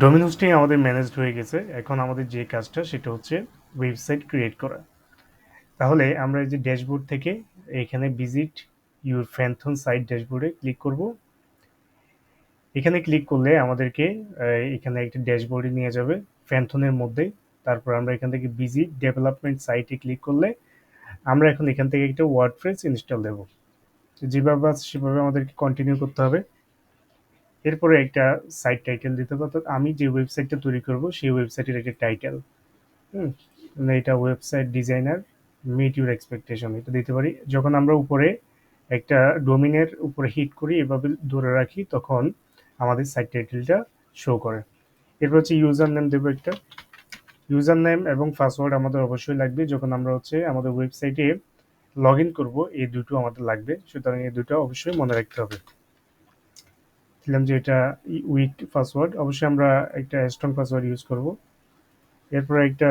Domain hosting আমাদের managed হয়ে গেছে। এখন আমাদের যে কাজটা সেটা হচ্ছে ওয়েবসাইট ক্রিয়েট করা। তাহলে আমরা এই যে ড্যাশবোর্ড থেকে এখানে ভিজিট ইউর ফ্যান্থন সাইট ড্যাশবোর্ডে ক্লিক করব। এখানে ক্লিক করলে আমাদেরকে এখানে একটা ড্যাশবোর্ডে নিয়ে যাবে ফ্যান্থনের মধ্যে। তারপর আমরা এখান থেকে ভিজিট ডেভেলপমেন্ট সাইটে ক্লিক করলে আমরা এখন এখান থেকে একটা ওয়ার্ডপ্রেস ইনস্টল দেব। যেভাবে আছে সেভাবে আমাদেরকে কন্টিনিউ করতে হবে। এরপরে একটা সাইট টাইটেল দিতে হবে, অর্থাৎ আমি যে ওয়েবসাইটটা তৈরি করব সেই ওয়েবসাইটের একটা টাইটেল। হুম, মানে এটা website designer meet your expectation এটা দিতে পারি। যখন আমরা উপরে একটা ডোমিনের উপরে হিট করি এভাবে ধরে রাখি তখন আমাদের সাইট টাইটেলটা শো করে। এরপর হচ্ছে ইউজার নেম দেবো একটা। ইউজার নেম এবং পাসওয়ার্ড আমাদের অবশ্যই লাগবে। যখন আমরা হচ্ছে আমাদের ওয়েবসাইটে লগ ইন করবো এই দুটো আমাদের লাগবে, সুতরাং এই দুটো অবশ্যই মনে রাখতে হবে। দিলাম যে এটা উইক পাসওয়ার্ড, অবশ্যই আমরা একটা স্ট্রং পাসওয়ার্ড ইউজ করব। এরপর একটা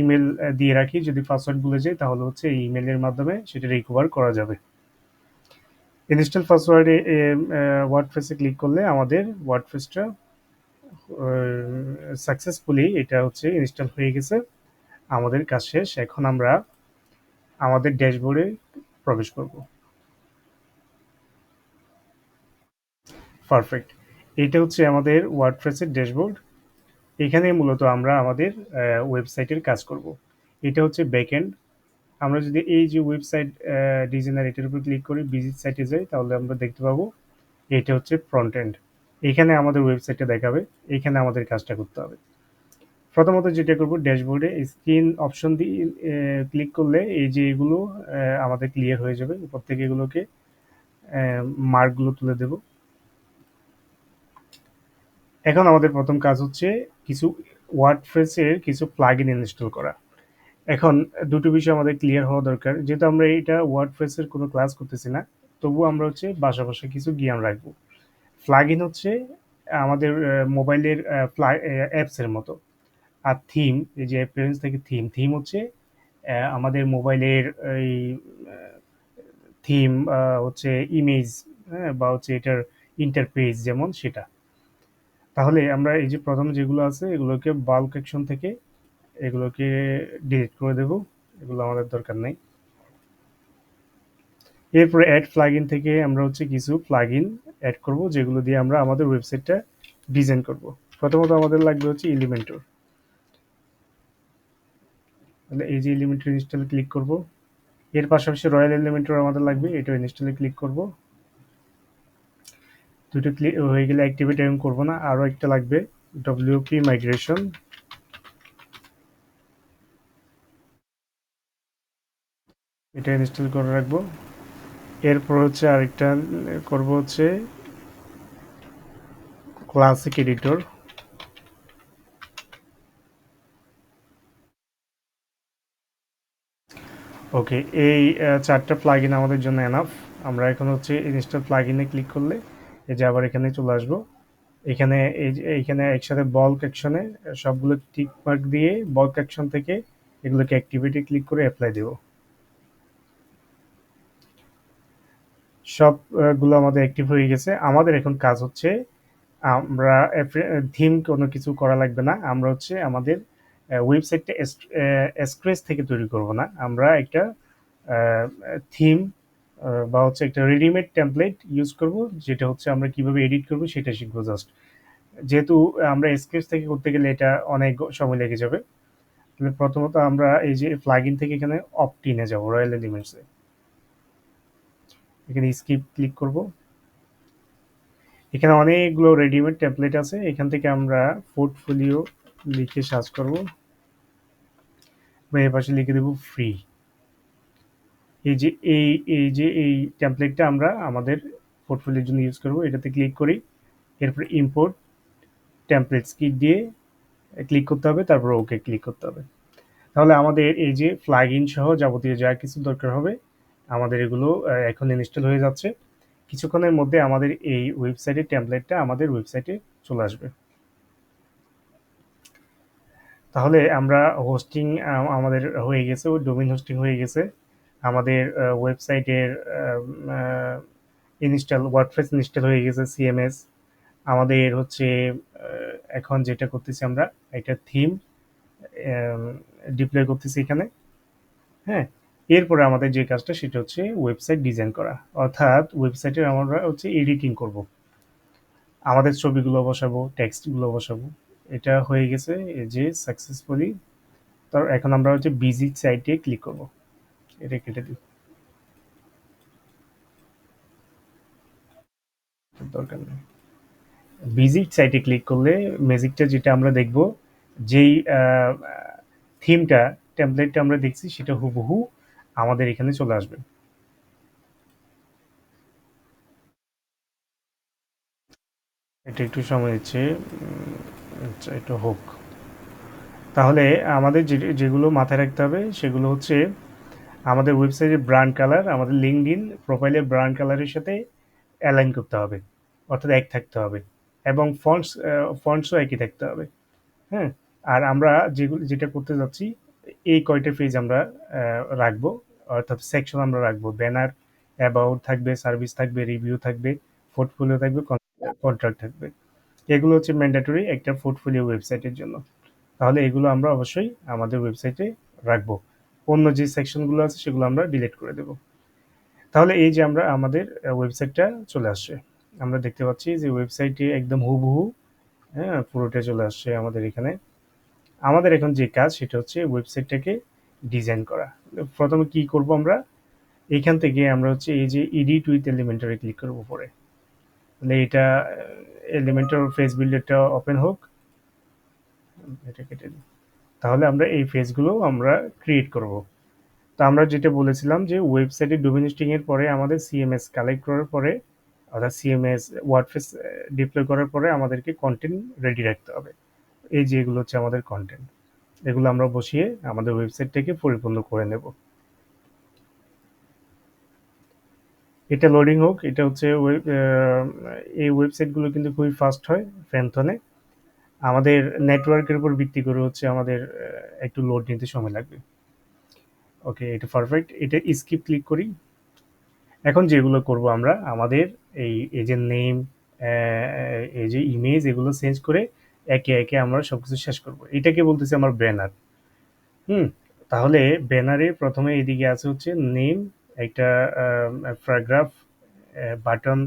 ইমেল দিয়ে রাখি, যদি পাসওয়ার্ড ভুলে যাই তাহলে হচ্ছে এই ইমেলের মাধ্যমে সেটা রিকভার করা যাবে। ইনস্টল পাসওয়ার্ডে ওয়ার্ডপ্রেসে ক্লিক করলে আমাদের ওয়ার্ডপ্রেসটা সাকসেসফুলি এটা হচ্ছে ইনস্টল হয়ে গেছে। আমাদের কাজ শেষ। এখন আমরা আমাদের ড্যাশবোর্ডে প্রবেশ করব। পারফেক্ট। এইটা হচ্ছে আমাদের ওয়ার্ডপ্রেসের ড্যাশবোর্ড। এখানে মূলত আমরা আমাদের ওয়েবসাইটের কাজ করব। এটা হচ্ছে ব্যাকএন্ড। আমরা যদি এই যে ওয়েবসাইট ডিজাইনার এটার উপর ক্লিক করি ভিজিট সাইটে যাই তাহলে আমরা দেখতে পাবো এটা হচ্ছে ফ্রন্ট এন্ড। এখানে আমাদের ওয়েবসাইটটা দেখাবে, এখানে আমাদের কাজটা করতে হবে। প্রথমত যেটা করব ড্যাশবোর্ডে স্ক্রিন অপশন দিয়ে ক্লিক করলে এই যে এগুলো আমাদের ক্লিয়ার হয়ে যাবে। উপর থেকে এগুলোকে মার্কগুলো তুলে দেব। এখন আমাদের প্রথম কাজ হচ্ছে কিছু ওয়ার্ডপ্রেসের কিছু প্লাগইন ইনস্টল করা। এখন দুটো বিষয় আমাদের ক্লিয়ার হওয়া দরকার, যেহেতু আমরা এটা ওয়ার্ডপ্রেসের কোনো ক্লাস করতেছি না, তবু আমরা হচ্ছে বাসা বাসা কিছু জ্ঞান রাখবো। প্লাগইন হচ্ছে আমাদের মোবাইলের অ্যাপসের মতো। আর থিম, এই যে অ্যাপিয়ারেন্স থেকে থিম, থিম হচ্ছে আমাদের মোবাইলের এই থিম হচ্ছে ইমেজ, হ্যাঁ, বা হচ্ছে এটার ইন্টারপেজ যেমন সেটা। তাহলে আমরা এই যে প্রথম যেগুলো আছে এগুলোকে বাল্ক অ্যাকশন থেকে এগুলোকে ডিলিট করে দেব, এগুলো আমাদের দরকার নেই। এরপরে অ্যাড প্লাগইন থেকে আমরা হচ্ছে কিছু প্লাগইন অ্যাড করব যেগুলো দিয়ে আমরা আমাদের ওয়েবসাইটটা ডিজাইন করব। প্রথমত আমাদের লাগবে হচ্ছে এলিমেন্টর। তাহলে এই যে এলিমেন্টর ইনস্টলে ক্লিক করব। এর পাশাপাশি রয়্যাল এলিমেন্টর আমাদের লাগবে, এটাও ইনস্টলে ক্লিক করব। দুটো ক্লিক হয়ে গেলে অ্যাক্টিভেট এখন করব না, আরও একটা লাগবে ডব্লিউপি মাইগ্রেশন, এটা ইনস্টল করে রাখবো। এরপর হচ্ছে আরেকটা করব হচ্ছে ক্লাসিক এডিটর। ওকে, এই চারটা প্লাগইন আমাদের জন্য এনাফ। আমরা এখন হচ্ছে ইনস্টল প্লাগইনে ক্লিক করলে এই যে আবার এখানে চলে আসবো। এখানে এই যে এইখানে একসাথে বল্ক অ্যাকশনে সবগুলো টিক মার্ক দিয়ে বল্ক অ্যাকশন থেকে এগুলোকে অ্যাক্টিভিটি ক্লিক করে অ্যাপ্লাই দেব। সবগুলো আমাদের অ্যাক্টিভ হয়ে গেছে। আমাদের এখন কাজ হচ্ছে আমরা থিম কোনো কিছু করা লাগবে না। আমরা হচ্ছে আমাদের ওয়েবসাইটটা স্ক্র্যাচ থেকে তৈরি করব না, আমরা একটা থিম বা হচ্ছে একটা রেডিমেড টেমপ্লেট ইউজ করব, যেটা হচ্ছে আমরা কিভাবে এডিট করব সেটা শিখবো জাস্ট। যেহেতু আমরা স্ক্র্যাচ থেকে করতে গেলে এটা অনেক সময় লেগে যাবে। তাহলে প্রথমত আমরা এই যে প্লাগইন থেকে এখানে অপটিনে যাব, রয়্যাল এলিমেন্টসে। এখানে স্কিপ ক্লিক করব। এখানে অনেকগুলো রেডিমেড টেমপ্লেট আছে, এখান থেকে আমরা পোর্টফোলিও লিখে সার্চ করব বা এর পাশে লিখে দেব ফ্রি। এই যে এই টেমপ্লেটটা আমরা আমাদের পোর্টফোলিওর জন্য ইউজ করব, এটাতে ক্লিক করি। এরপর ইম্পোর্ট টেমপ্লেটস কি দিয়ে ক্লিক করতে হবে, তারপর ওকে ক্লিক করতে হবে। তাহলে আমাদের এই যে প্লাগইন সহ যাবতীয় যা কিছু দরকার হবে আমাদের এগুলো এখন ইনস্টল হয়ে যাচ্ছে। কিছুক্ষণের মধ্যে আমাদের এই ওয়েবসাইটের টেমপ্লেটটা আমাদের ওয়েবসাইটে চলে আসবে। তাহলে আমরা হোস্টিং আমাদের হয়ে গেছে, ডোমেইন হোস্টিং হয়ে গেছে। আমাদের ওয়েবসাইটের ইনস্টল ওয়ার্ডপ্রেস ইনস্টল হয়ে গেছে, সিএমএস, আমাদের হচ্ছে এখন যেটা করতেছি আমরা একটা থিম ডিপ্লয় করতেছি এখানে। হ্যাঁ, এরপরে আমাদের যে কাজটা সেটা হচ্ছে ওয়েবসাইট ডিজাইন করা, অর্থাৎ ওয়েবসাইটের আমরা হচ্ছে এডিটিং করব, আমাদের ছবিগুলো বসাবো, টেক্সটগুলো বসাবো। এটা হয়ে গেছে এই যে সাকসেসফুলি। তো এখন আমরা হচ্ছে ভিজিট সাইটে ক্লিক করব, এটা কেটে দিই, দরকার নেই। ভিজিট সাইটে ক্লিক করলে ম্যাজিকটা যেটা আমরা দেখব, যেই থিমটা টেমপ্লেটটা আমরা দেখছি সেটা হুবহু আমাদের এখানে চলে আসবে। এটা একটু সময় নিচ্ছে, আচ্ছা এটা হোক। তাহলে আমাদের যেগুলো মাথায় রাখতে হবে সেগুলো হচ্ছে আমাদের ওয়েবসাইটের ব্র্যান্ড কালার আমাদের লিঙ্কডইন প্রোফাইলের ব্র্যান্ড কালারের সাথে অ্যালাইন করতে হবে, অর্থাৎ এক থাকতে হবে, এবং ফন্টসও একই থাকতে হবে। হ্যাঁ, আর আমরা যেটা করতে যাচ্ছি এই কয়টা পেজ আমরা রাখবো, অর্থাৎ সেকশন আমরা রাখবো। ব্যানার, অ্যাবাউট থাকবে, সার্ভিস থাকবে, রিভিউ থাকবে, পোর্টফোলিও থাকবে, কন্ট্রাক্ট থাকবে। এগুলো হচ্ছে ম্যান্ডেটরি একটা পোর্টফোলিও ওয়েবসাইটের জন্য। তাহলে এগুলো আমরা অবশ্যই আমাদের ওয়েবসাইটে রাখবো। অন্য যে সেকশনগুলো আছে সেগুলো আমরা ডিলিট করে দেব। তাহলে এই যে আমরা আমাদের ওয়েবসাইটটা চলে আসছে, আমরা দেখতে পাচ্ছি যে ওয়েবসাইটে একদম হুবহু, হ্যাঁ, পুরোটা চলে আসছে আমাদের এখানে। আমাদের এখন যে কাজ সেটা হচ্ছে ওয়েবসাইটটাকে ডিজাইন করা। প্রথমে কি করব আমরা, এইখান থেকে আমরা হচ্ছে এই যে এডিট উইথ এলিমেন্টরে ক্লিক করব পরে। তাহলে এটা এলিমেন্টর ফেস বিল্ডারটা ওপেন হোক, এটা কেটে দিই। তাহলে আমরা এই পেজগুলো আমরা ক্রিয়েট করব। তো আমরা যেটা বলেছিলাম যে ওয়েবসাইটে ডোমেইন হোস্টিং এর পরে আমাদের সিএমএস কালেক্ট করার পরে, অর্থাৎ সিএমএস ওয়ার্ডপ্রেস ডিপ্লয় করার পরে আমাদেরকে কন্টেন্ট রেডি রাখতে হবে। এই যে এগুলো হচ্ছে আমাদের কন্টেন্ট, এগুলো আমরা বসিয়ে আমাদের ওয়েবসাইটটাকে পরিপূর্ণ করে নেব। এটা লোডিং হোক। এটা হচ্ছে এই ওয়েবসাইটগুলো কিন্তু খুবই ফাস্ট হয় ফ্যানথনে। আমাদের নেটওয়ার্কের উপর ভিত্তি করে হচ্ছে আমাদের একটু লোড নিতে সময় লাগবে। ওকে, এটা পারফেক্ট। এটা স্কিপ ক্লিক করি। এখন যেগুলো করব আমরা আমাদের এই যে নেম, এই যে ইমেজ, এগুলো চেঞ্জ করে একে একে আমরা সবকিছু শেষ করব। এটাকে বলতেছি আমার ব্যানার। হুম, তাহলে ব্যানারে প্রথমে এদিকে আছে হচ্ছে নেম, একটা প্যারাগ্রাফ, বাটন,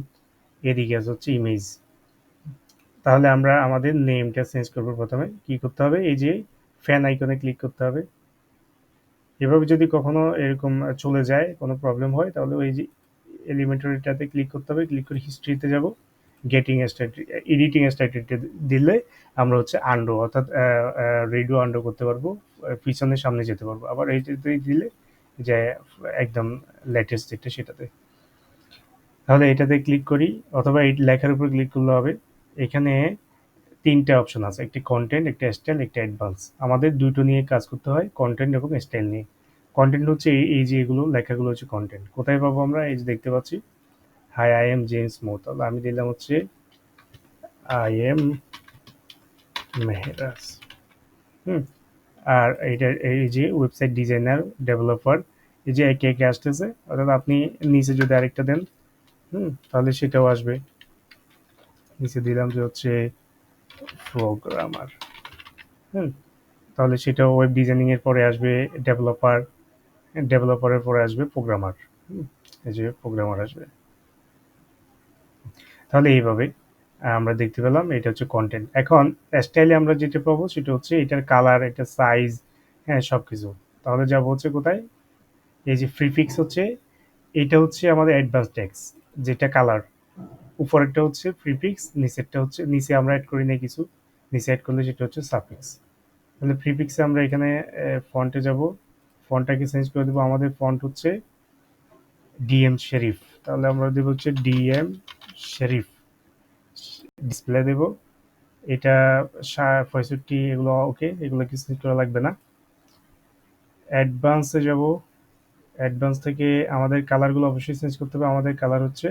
এদিকে আছে হচ্ছে ইমেজ। তাহলে আমরা আমাদের নেমটা চেঞ্জ করব। প্রথমে কি করতে হবে, এই যে ফ্যান আইকনে ক্লিক করতে হবে। এভাবে যদি কখনো এরকম চলে যায়, কোনো প্রবলেম হয়, তাহলে ওই যে এলিমেন্টারিটাতে ক্লিক করতে হবে, ক্লিক করে হিস্ট্রিতে যাব, গেটিং স্টার্টেড, এডিটিং স্টার্টেড দিলে আমরা হচ্ছে আন্ডো, অর্থাৎ রেডিও আন্ডো করতে পারবো, পিছনে সামনে যেতে পারবো। আবার এইটাতে দিলে যে একদম লেটেস্ট যেটা সেটাতে। তাহলে এটাতে ক্লিক করি, অথবা এই লেখার উপর ক্লিক করলে হবে। এখানে তিনটা অপশন আছে, একটি কন্টেন্ট, একটা স্টাইল, একটা অ্যাডভান্স। আমাদের দুটো নিয়ে কাজ করতে হয়, কন্টেন্ট এবং স্টাইল নিয়ে। কন্টেন্ট হচ্ছে এই যে এগুলো লেখাগুলো হচ্ছে কন্টেন্ট। কোথায় পাবো আমরা, এই যে দেখতে পাচ্ছি হাই আই এম জেমস মো, তাহলে আমি দিলাম হচ্ছে আই এম মেহরাজ। হুম, আর এইটা এই যে ওয়েবসাইট ডিজাইনার ডেভেলপার, এই যে একে একে আসতেছে, অর্থাৎ আপনি নিচে যদি আরেকটা দেন, তাহলে সেটাও আসবে। নিচে দিলাম যে হচ্ছে প্রোগ্রামার। হুম, তাহলে সেটাও ওয়েব ডিজাইনিং এর পরে আসবে ডেভেলপার, ডেভেলপারের পরে আসবে প্রোগ্রামার। এই যে প্রোগ্রামার আসবে। তাহলে এইভাবে আমরা দেখতে পেলাম এটা হচ্ছে কন্টেন্ট। এখন স্টাইলে আমরা যেটা পাবো সেটা হচ্ছে এটার কালার, এটা সাইজ, হ্যাঁ, সবকিছু। তাহলে যাবো হচ্ছে কোথায়, এই যে প্রিফিক্স হচ্ছে, এটা হচ্ছে আমাদের অ্যাডভান্স টেক্সট, যেটা কালার। উপরেরটা হচ্ছে প্রিফিক্স, নিচেরটা হচ্ছে, নিচে আমরা অ্যাড করি না কিছু, নিচে অ্যাড করলে সেটা হচ্ছে সাফিক্স। তাহলে প্রিফিক্সে আমরা এখানে ফন্টে যাব, ফন্টটাকে চেঞ্জ করে দেবো। আমাদের ফন্ট হচ্ছে ডিএম শেরিফ, তাহলে আমরা দেবো হচ্ছে ডিএম শেরিফ। ডিসপ্লে দেব, এটা 65 এগুলো ওকে, এগুলো কিছু চেঞ্জ করা লাগবে না। অ্যাডভান্সে যাব, অ্যাডভান্স থেকে আমাদের কালারগুলো অবশ্যই চেঞ্জ করতে হবে। আমাদের কালার হচ্ছে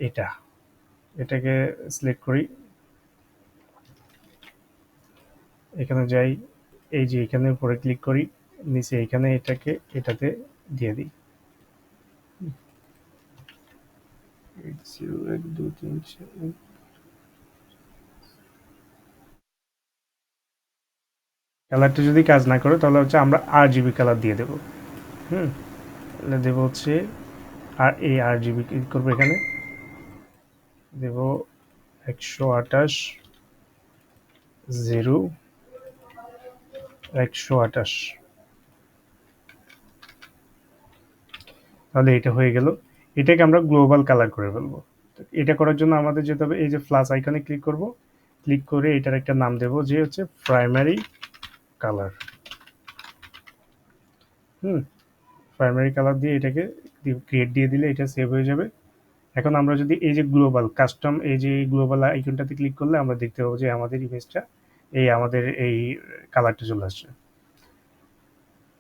এটা, এটাকে সিলেক্ট করি, এখানে যাই, এই যে এখানে উপরে ক্লিক করি, নিচে এখানে এটাকে এটাতে দিয়ে দিই। 80123 কালারটা যদি কাজ না করে তাহলে হচ্ছে আমরা RGB কালার দিয়ে দেবো। হুম, তাহলে দেবো হচ্ছে আর এই RGB ক্লিক করবো, এখানে দেবো 128 0 128। তাহলে এটা হয়ে গেল। এটাকে আমরা গ্লোবাল কালার করে ফেলবো। এটা করার জন্য আমাদের যেতে হবে, এই যে প্লাস আইকনে ক্লিক করব, ক্লিক করে এটার একটা নাম দেবো যে হচ্ছে প্রাইমারি কালার। হুম, প্রাইমারি কালার দিয়ে এটাকে ক্রিয়েট দিয়ে দিলে এটা সেভ হয়ে যাবে। এখন আমরা যদি এই যে গ্লোবাল কাস্টম, এই যে গ্লোবাল আইকনটাতে ক্লিক করলে আমরা দেখতে পাবো যে আমাদের ইমেজটা এই আমাদের এই কালারটা চলে আসছে।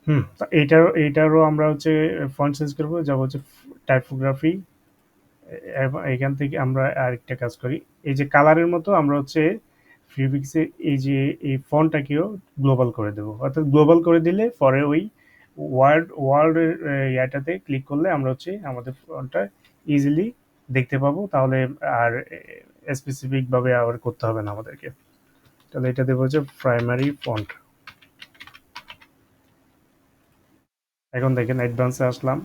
হুম, তো এইটারও আমরা হচ্ছে ফন্ট চেঞ্জ করবো, যাবো হচ্ছে টাইপোগ্রাফি। এখান থেকে আমরা আরেকটা কাজ করি, এই যে কালারের মতো আমরা হচ্ছে প্রিফিক্সে এই যে এই ফন্টটাকেও গ্লোবাল করে দেবো, অর্থাৎ গ্লোবাল করে দিলে পরে ওই ওয়ার্ল্ডের ইয়াটাতে ক্লিক করলে আমরা হচ্ছে আমাদের ফন্টটা ইজিলি দেখতে পাবো। তাহলে আর স্পেসিফিক ভাবে আবার করতে হবে না আমাদেরকে। তাহলে এটা দেবো হচ্ছে প্রাইমারি ফন্ট। এখন দেখেন অ্যাডভান্সে আসলাম,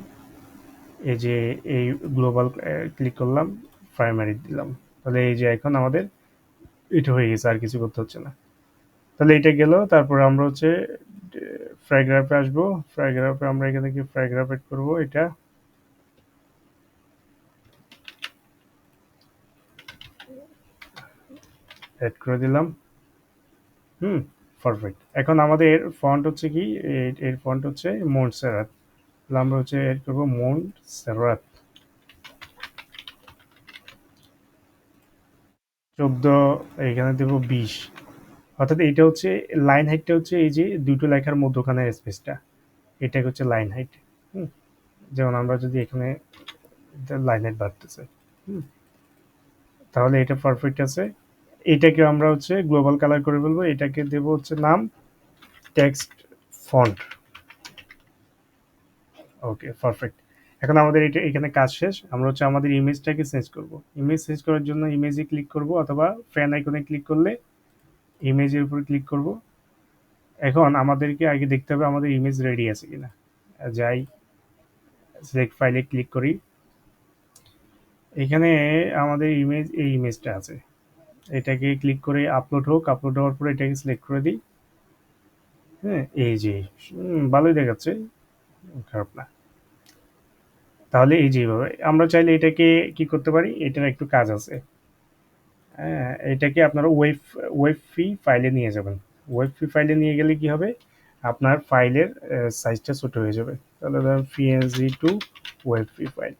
এই যে এই গ্লোবাল ক্লিক করলাম, প্রাইমারি দিলাম, তাহলে এই যে এখন আমাদের এটা হয়ে গেছে, আর কিছু করতে হচ্ছে না। তাহলে এটা গেল। তারপরে আমরা হচ্ছে ফ্রাইগ্রাফে আসবো। ফ্রাইগ্রাফে আমরা এখানে কি ফ্রাইগ্রাফ এড করবো, এটা এড করে দিলাম। হুম, পারফেক্ট। এখন আমাদের ফন্ট হচ্ছে কি, এর ফন্ট হচ্ছে মন্টসেরাত। তাহলে আমরা হচ্ছে এড করবো মন্টসেরাত 14, এখানে দেবো 20। অর্থাৎ এটা হচ্ছে লাইন হাইটটা হচ্ছে এই যে দুটো লেখার মধ্যখানের স্পেসটা, এটা হচ্ছে লাইন হাইট। হুম, যেমন আমরা যদি এখানে লাইন হাইট বাড়তেছে, হুম, তাহলে এটা পারফেক্ট আছে। এটাকে আমরা হচ্ছে গ্লোবাল কালার করে ফেলবো, এটাকে দেবো হচ্ছে নাম টেক্সট ফন্ট। ওকে, পারফেক্ট। এখন আমাদের এটা এখানে কাজ শেষ। আমরা হচ্ছে আমাদের ইমেজটাকে চেঞ্জ করব। ইমেজ চেঞ্জ করার জন্য ইমেজে ক্লিক করব, অথবা ফ্যান আইকনে ক্লিক করলে ইমেজের উপর ক্লিক করব। এখন আমাদেরকে আগে দেখতে হবে আমাদের ইমেজ রেডি আছে কিনা। যাই, সিলেক্ট ফাইলে ক্লিক করি, এখানে আমাদের ইমেজ, এই ইমেজটা আছে। এটাকে ক্লিক করে আপলোড হোক, আপলোড হওয়ার পরে এটাকে সিলেক্ট করে দিই। হ্যাঁ, এই যে ভালোই দেখাচ্ছে, খারাপ না। তাহলে এই যে এইভাবে আমরা চাইলে এটাকে কি করতে পারি, এটার একটু কাজ আছে। হ্যাঁ, এটাকে আপনারা ওয়েব ফ্রি ফাইলে নিয়ে যাবেন। ওয়েব ফ্রি ফাইলে নিয়ে গেলে কি হবে, আপনার ফাইলের সাইজটা ছোট হয়ে যাবে। তাহলে ধরুন PNG to WebP file.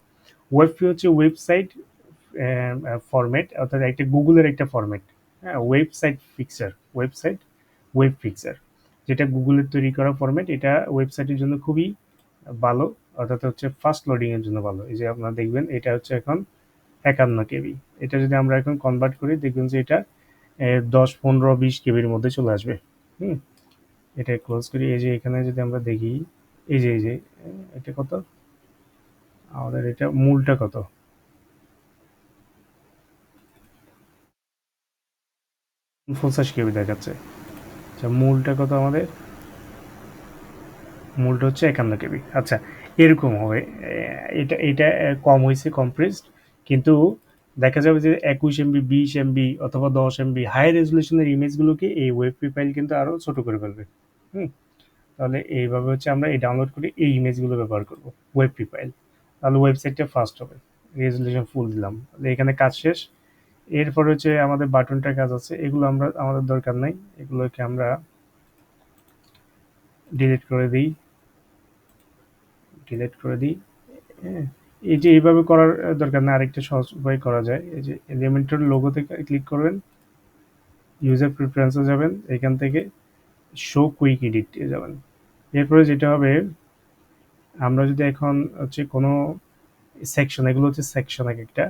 WebP হচ্ছে ওয়েবসাইট ফরম্যাট, অর্থাৎ একটা গুগলের একটা ফরম্যাট। হ্যাঁ, ওয়েবসাইট ওয়েব ফিক্সার, যেটা গুগলের তৈরি করা ফরম্যাট। এটা ওয়েবসাইটের জন্য খুবই ভালো, অর্থাৎ হচ্ছে ফাস্ট লোডিং এর জন্য ভালো। এই যে আপনারা দেখবেন এটা হচ্ছে এখন 51 কেবি। এটা যদি আমরা এখন কনভার্ট করি দেখবেন যে এটা 10 15 20 কেবির মধ্যে চলে আসবে। হুম, এটা ক্লোজ করি। এই যে এখানে যদি আমরা দেখি, এই যে এটা কত, আমাদের এটা মূলটা কত, 50 কেবি দেখাচ্ছে। আচ্ছা, মূলটা কত আমাদের, মূলটা হচ্ছে 51 কেবি। আচ্ছা, এরকম হবে। এটা এটা কম হয়েছে কম্প্রেসড, কিন্তু দেখা যাবে যে 21 এমবি, 20 এমবি অথবা 10 এমবি হাই রেজলিউশনের ইমেজগুলোকে এই ওয়েব ফাইল কিন্তু আরও ছোট করে ফেলবে। হুম, তাহলে এইভাবে হচ্ছে আমরা এই ডাউনলোড করে এই ইমেজগুলো ব্যবহার করব ওয়েব ফাইল। তাহলে ওয়েবসাইটটা ফাস্ট হবে। রেজলিউশন ফুল দিলাম, তাহলে এখানে কাজ শেষ। এরপর হচ্ছে আমাদের বাটনটার কাজ আছে, এগুলো আমরা আমাদের দরকার নাই, এগুলোকে আমরা ডিলিট করে দিই, ডিলিট করে দিই। হ্যাঁ, এই যে এইভাবে করার দরকার না, আরেকটা সহজ উপায় করা যায়। এই যে এলিমেন্টের লোগোতে ক্লিক করবেন, ইউজার প্রিফারেন্সে যাবেন, এখান থেকে শো কুইক এডিট এ যাবেন। এরপরে যেটা হবে, আমরা যদি এখন হচ্ছে কোনো সেকশন, এগুলো হচ্ছে সেকশন এক একটা।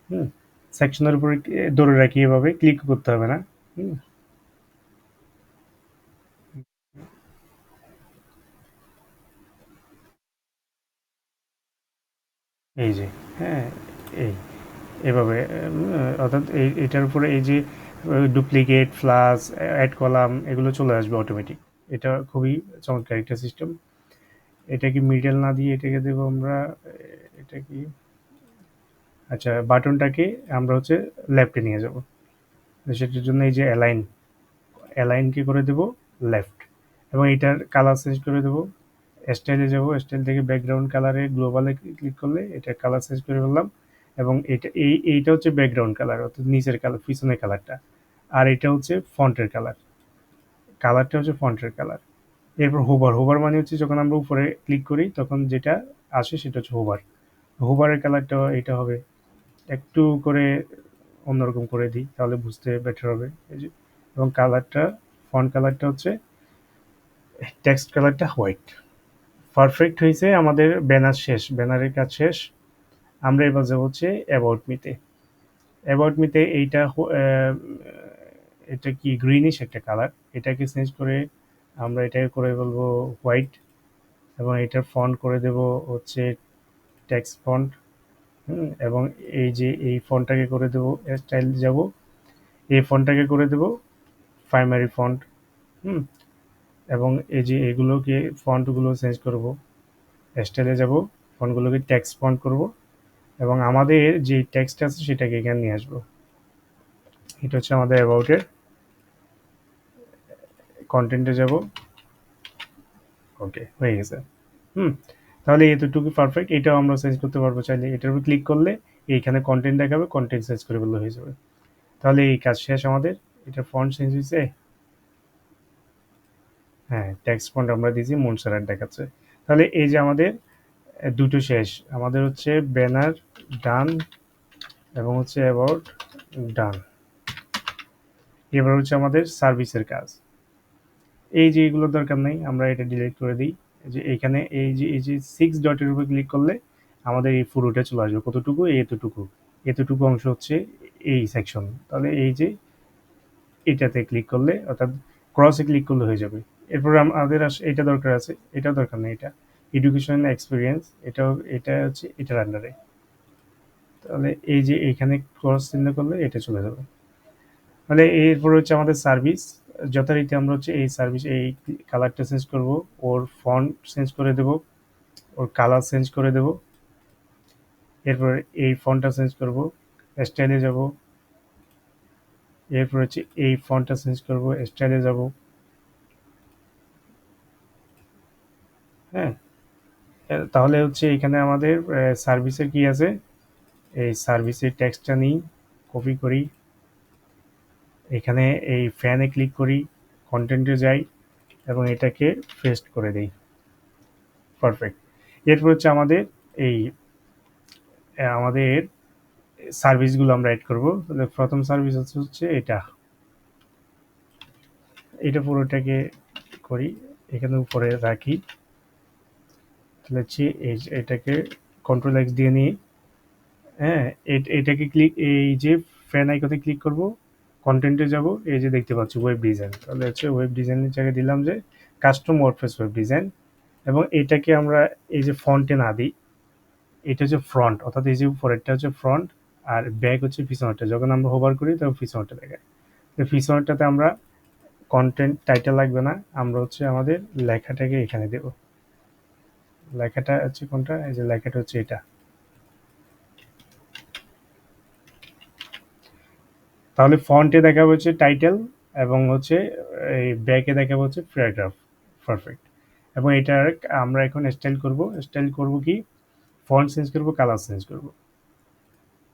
হুম, সেকশনের উপরে ধরে রাখি, এভাবে ক্লিক করতে হবে না। হুম, এই যে, হ্যাঁ, এই এভাবে অর্থাৎ এটার উপরে এই যে ডুপ্লিকেট, ফ্লাশ, অ্যাড কলাম এগুলো চলে আসবে অটোমেটিক। এটা খুবই চমৎকার একটা সিস্টেম। এটাকে মিডল না দিয়ে এটাকে দেবো আমরা, এটা কি, আচ্ছা বাটনটাকে আমরা হচ্ছে লেফটে নিয়ে যাব। সেটার জন্য এই যে অ্যালাইন কি করে দেব লেফট, এবং এটার কালার চেঞ্জ করে দেবো। স্টাইলে যাব, স্টাইল থেকে ব্যাকগ্রাউন্ড কালারে গ্লোবালে ক্লিক করলে এটা কালার চেঞ্জ করে ফেললাম। এবং এইটা হচ্ছে ব্যাকগ্রাউন্ড কালার, অর্থাৎ নিচের কালার, পিছনের কালারটা। আর এটা হচ্ছে ফন্টের কালার, কালারটা হচ্ছে ফন্টের কালার। এরপর হোভার মানে হচ্ছে যখন আমরা উপরে ক্লিক করি তখন যেটা আসে সেটা হচ্ছে হোভারের কালারটা এটা হবে। একটু করে অন্যরকম করে দিই তাহলে বুঝতে বেটার হবে। এই যে, এবং কালারটা, ফন্ট কালারটা হচ্ছে, টেক্সট কালারটা হোয়াইট। পারফেক্ট হয়েছে, আমাদের ব্যানার শেষ, ব্যানারের কাজ শেষ। আমরা এবার যাবো হচ্ছে অ্যাবাউট মিতে। অ্যাবাউট মিতে এইটা এটা কি গ্রিনিশ একটা কালার, এটাকে চেঞ্জ করে আমরা এটাকে করে বলবো হোয়াইট। এবং এটার ফন্ট করে দেব হচ্ছে টেক্সট ফন্ট। এবং এই যে এই ফন্টটাকে করে দেব, স্টাইল যাব, এই ফন্টটাকে করে দেব প্রাইমারি ফন্ট। হুম এবং এই যে এগুলোকে ফন্টগুলো চেঞ্জ করব, স্টাইলে যাব, ফন্টগুলোকে টেক্সট ফন্ট করব। এবং আমাদের যে টেক্সট আছে সেটাকে এখানে নিয়ে আসবো। এটা হচ্ছে আমাদের অ্যাবাউটের, কন্টেন্টে যাব। ওকে, হয়ে গেছে। হুম তাহলে এতটুকু পারফেক্ট। এটাও আমরা চেঞ্জ করতে পারবো চাইলে, এটার উপর ক্লিক করলে এইখানে কন্টেন্ট দেখাবে, কন্টেন্ট চেঞ্জ করে বললে হয়ে যাবে। তাহলে এই কাজ শেষ আমাদের। এটা ফন্ট চেঞ্জ হয়েছে, হ্যাঁ টেক্সট ফন্ট আমরা দিয়েছি মনসারাট দেখাচ্ছে। তাহলে এই যে আমাদের দুটো শেষ, আমাদের হচ্ছে ব্যানার ডান এবং হচ্ছে অ্যাবাউট ডান। এবার হচ্ছে আমাদের সার্ভিসের কাজ। এই যে এগুলোর দরকার নেই, আমরা এটা ডিলিট করে দিই। যে এখানে এই যে 6 ডটের উপর ক্লিক করলে আমাদের এই পুরোটা চলে আসবে। কতটুকু? এতটুকু। এতটুকু অংশ হচ্ছে এই সেকশন। তাহলে এই যে এটাতে ক্লিক করলে, অর্থাৎ ক্রসে ক্লিক করলে হয়ে যাবে। এরপর আমাদের এটা দরকার আছে, এটা দরকার নেই। এটা এডুকেশন এক্সপিরিয়েন্স, এটা হচ্ছে এটার আন্ডারে। তাহলে এই যে এখানে ক্রস চিহ্ন করলে এটা চলে যাবে। তাহলে এরপর হচ্ছে আমাদের সার্ভিস। যথারীতি আমরা হচ্ছে এই সার্ভিস, এই কালারটা চেঞ্জ করব, ওর ফন্ট চেঞ্জ করে দেব, ওর কালার চেঞ্জ করে দেব। এরপর এই ফন্টটা চেঞ্জ করব, স্টাইলে যাব। এরপর হচ্ছে এই ফন্টটা চেঞ্জ করব, স্টাইলে যাব। হ্যাঁ, তাহলে হচ্ছে এখানে আমাদের সার্ভিসের কি আছে, এই সার্ভিসের টেক্সটটা নিই, কপি করি, এখানে এই ফ্যানে ক্লিক করি, কন্টেন্টে যাই এবং এটাকে পেস্ট করে দিই। পারফেক্ট। এরপর হচ্ছে আমাদের এই আমাদের সার্ভিসগুলো আমরা এড করব। তাহলে প্রথম সার্ভিস হচ্ছে এটা, এটা পুরোটাকে করি, এখানে উপরে রাখি। তাহলে হচ্ছে এটাকে কন্ট্রোল এক্স দিয়ে নিই। হ্যাঁ, এটাকে ক্লিক, এই যে ফ্যান আইকনে ক্লিক করব, কন্টেন্টে যাব, এই যে দেখতে পাচ্ছি ওয়েব ডিজাইন। তাহলে হচ্ছে ওয়েব ডিজাইনের জায়গায় দিলাম যে কাস্টম ওয়ার্ডপ্রেস ওয়েব ডিজাইন। এবং এটাকে আমরা এই যে ফন্টে না দিই, এটা হচ্ছে ফ্রন্ট, অর্থাৎ এই যে উপরেরটা হচ্ছে ফ্রন্ট আর ব্যাক হচ্ছে পিছনেরটা। যখন আমরা হোভার করি তখন পিছনেরটা দেখায়। তো পিছনেরটাতে আমরা কন্টেন্ট টাইটেল লাগবে না, আমরা হচ্ছে আমাদের লেখাটাকে এখানে দেব। লেখাটা হচ্ছে কোনটা, এই যে লেখাটা হচ্ছে এটা। তাহলে ফন্টে দেখাবো হচ্ছে টাইটেল, এবং হচ্ছে এই ব্যাকে দেখাবো হচ্ছে প্যারাগ্রাফ। পারফেক্ট। এবং এটার আমরা এখন স্টাইল করব। স্টাইল করব কি, ফন্ট চেঞ্জ করব, কালার চেঞ্জ করব।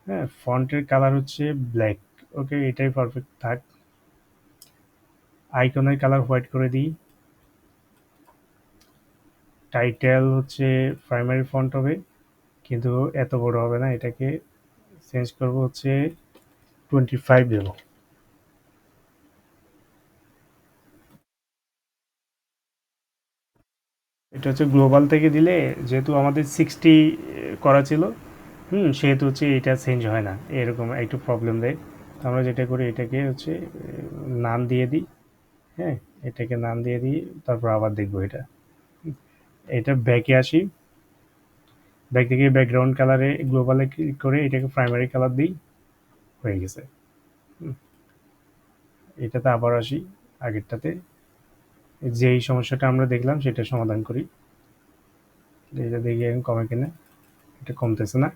হ্যাঁ, ফন্টের কালার হচ্ছে ব্ল্যাক। ওকে, এটাই পারফেক্ট থাক। আইকনের কালার হোয়াইট করে দিই। টাইটেল হচ্ছে প্রাইমারি ফন্ট হবে, কিন্তু এত বড় হবে না, এটাকে চেঞ্জ করব হচ্ছে 25 দেব। এটা হচ্ছে গ্লোবাল থেকে দিলে, যেহেতু আমাদের 60 করা ছিল, সেহেতু হচ্ছে এটা চেঞ্জ হয় না, এরকম একটু প্রবলেম দেয়। তো আমরা যেটা করি, এটাকে হচ্ছে নাম দিয়ে দিই। হ্যাঁ, এটাকে নাম দিয়ে দিই, তারপর আবার দেখবো এটা। এটা ব্যাকে আসি, ব্যাক থেকে ব্যাকগ্রাউন্ড কালারে গ্লোবালে ক্লিক করে এটাকে প্রাইমারি কালার দিই, হয়ে গেছে। হুম, এটাতে আবার আসি আগেরটাতে, যেই সমস্যাটা আমরা দেখলাম সেটা সমাধান করি। এটা দেখি এখন কমে কিনা। এটা কমতেছে না।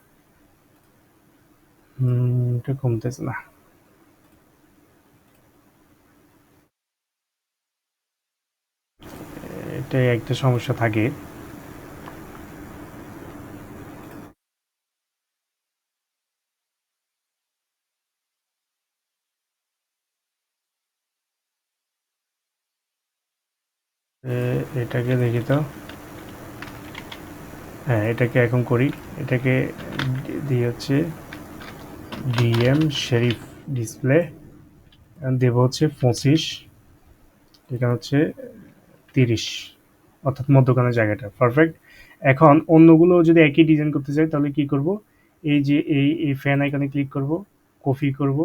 এটা কমতেছে না। এটাই একটা সমস্যা থাকে। এটাকে দেখি তো। হ্যাঁ, এটাকে এখন করি। এটাকে দিয়ে হচ্ছে ডিএম শেরিফ ডিসপ্লে দেব হচ্ছে 25, এখানে হচ্ছে 30, অর্থাৎ মধ্যখানের জায়গাটা পারফেক্ট। এখন অন্যগুলো যদি একই ডিজাইন করতে চাই তাহলে কি করব, এই যে এই ফ্যান আইকনে ক্লিক করব, কপি করব,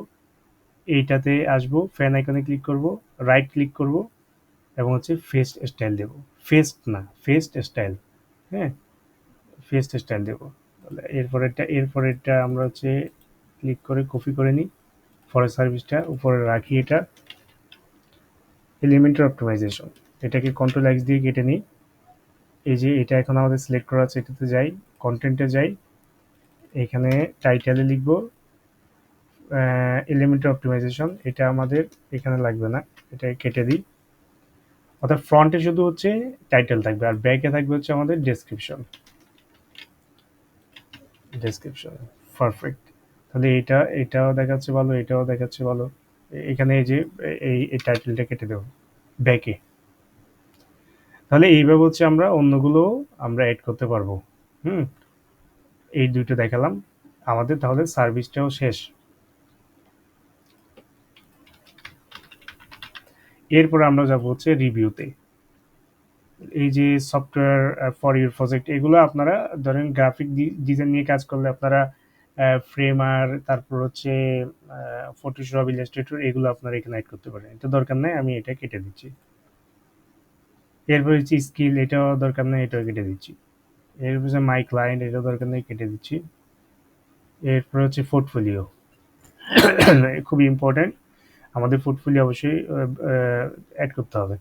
এইটাতে আসব, ফ্যান আইকনে ক্লিক করব, রাইট ক্লিক করব এবং হচ্ছে ফেস্ট স্টাইল দেব। ফেস্ট না, ফেস্ট স্টাইল। হ্যাঁ, ফেস্ট স্টাইল দেব। তাহলে এরপরেরটা আমরা হচ্ছে ক্লিক করে কপি করে নিই, ফরেস্ট সার্ভিসটা উপরে রাখি। এটা এলিমেন্টাল অপটিমাইজেশন, এটাকে কন্ট্রোল এক্স দিয়ে কেটে নিই। এই যে এটা এখন আমাদের সিলেক্ট করা আছে, এটাতে যাই, কন্টেন্টে যাই, এখানে টাইটেলে লিখব এলিমেন্টাল অপটিমাইজেশন। এটা আমাদের এখানে লাগবে না, এটা কেটে দিই। অর্থাৎ ফ্রন্টে শুধু হচ্ছে টাইটেল থাকবে আর ব্যাকে থাকবে হচ্ছে আমাদের ডেসক্রিপশন। Description perfect. তাহলে এটাও দেখাচ্ছে ভালো, এটাও দেখাচ্ছে ভালো। এখানে এই যে এই টাইটেলটা কেটে দেবো ব্যাকে। তাহলে এইভাবে হচ্ছে আমরা অন্যগুলো আমরা অ্যাড করতে পারবো। হুম, এই দুটো দেখালাম আমাদের, তাহলে সার্ভিসটাও শেষ। এরপর আমরা যাব হচ্ছে রিভিউতে। এই যে সফটওয়্যার ফর ইউর প্রজেক্ট, এগুলো আপনারা ধরেন গ্রাফিক ডিজাইন নিয়ে কাজ করলে আপনারা ফ্রেমার, তারপর হচ্ছে ফটোশপ, ইলাস্ট্রেটর, এগুলো আপনারা এখানে অ্যাড করতে পারেন। এটা দরকার নাই, আমি এটা কেটে দিচ্ছি। এরপর হচ্ছে স্কিল, এটাও দরকার নেই, এটাও কেটে দিচ্ছি। এরপর হচ্ছে মাই ক্লায়েন্ট, এটাও দরকার নেই, কেটে দিচ্ছি। এরপর হচ্ছে পোর্টফোলিও, খুবই ইম্পর্টেন্ট, আমাদের পোর্টফোলিও অবশ্যই অ্যাড করতে হবে।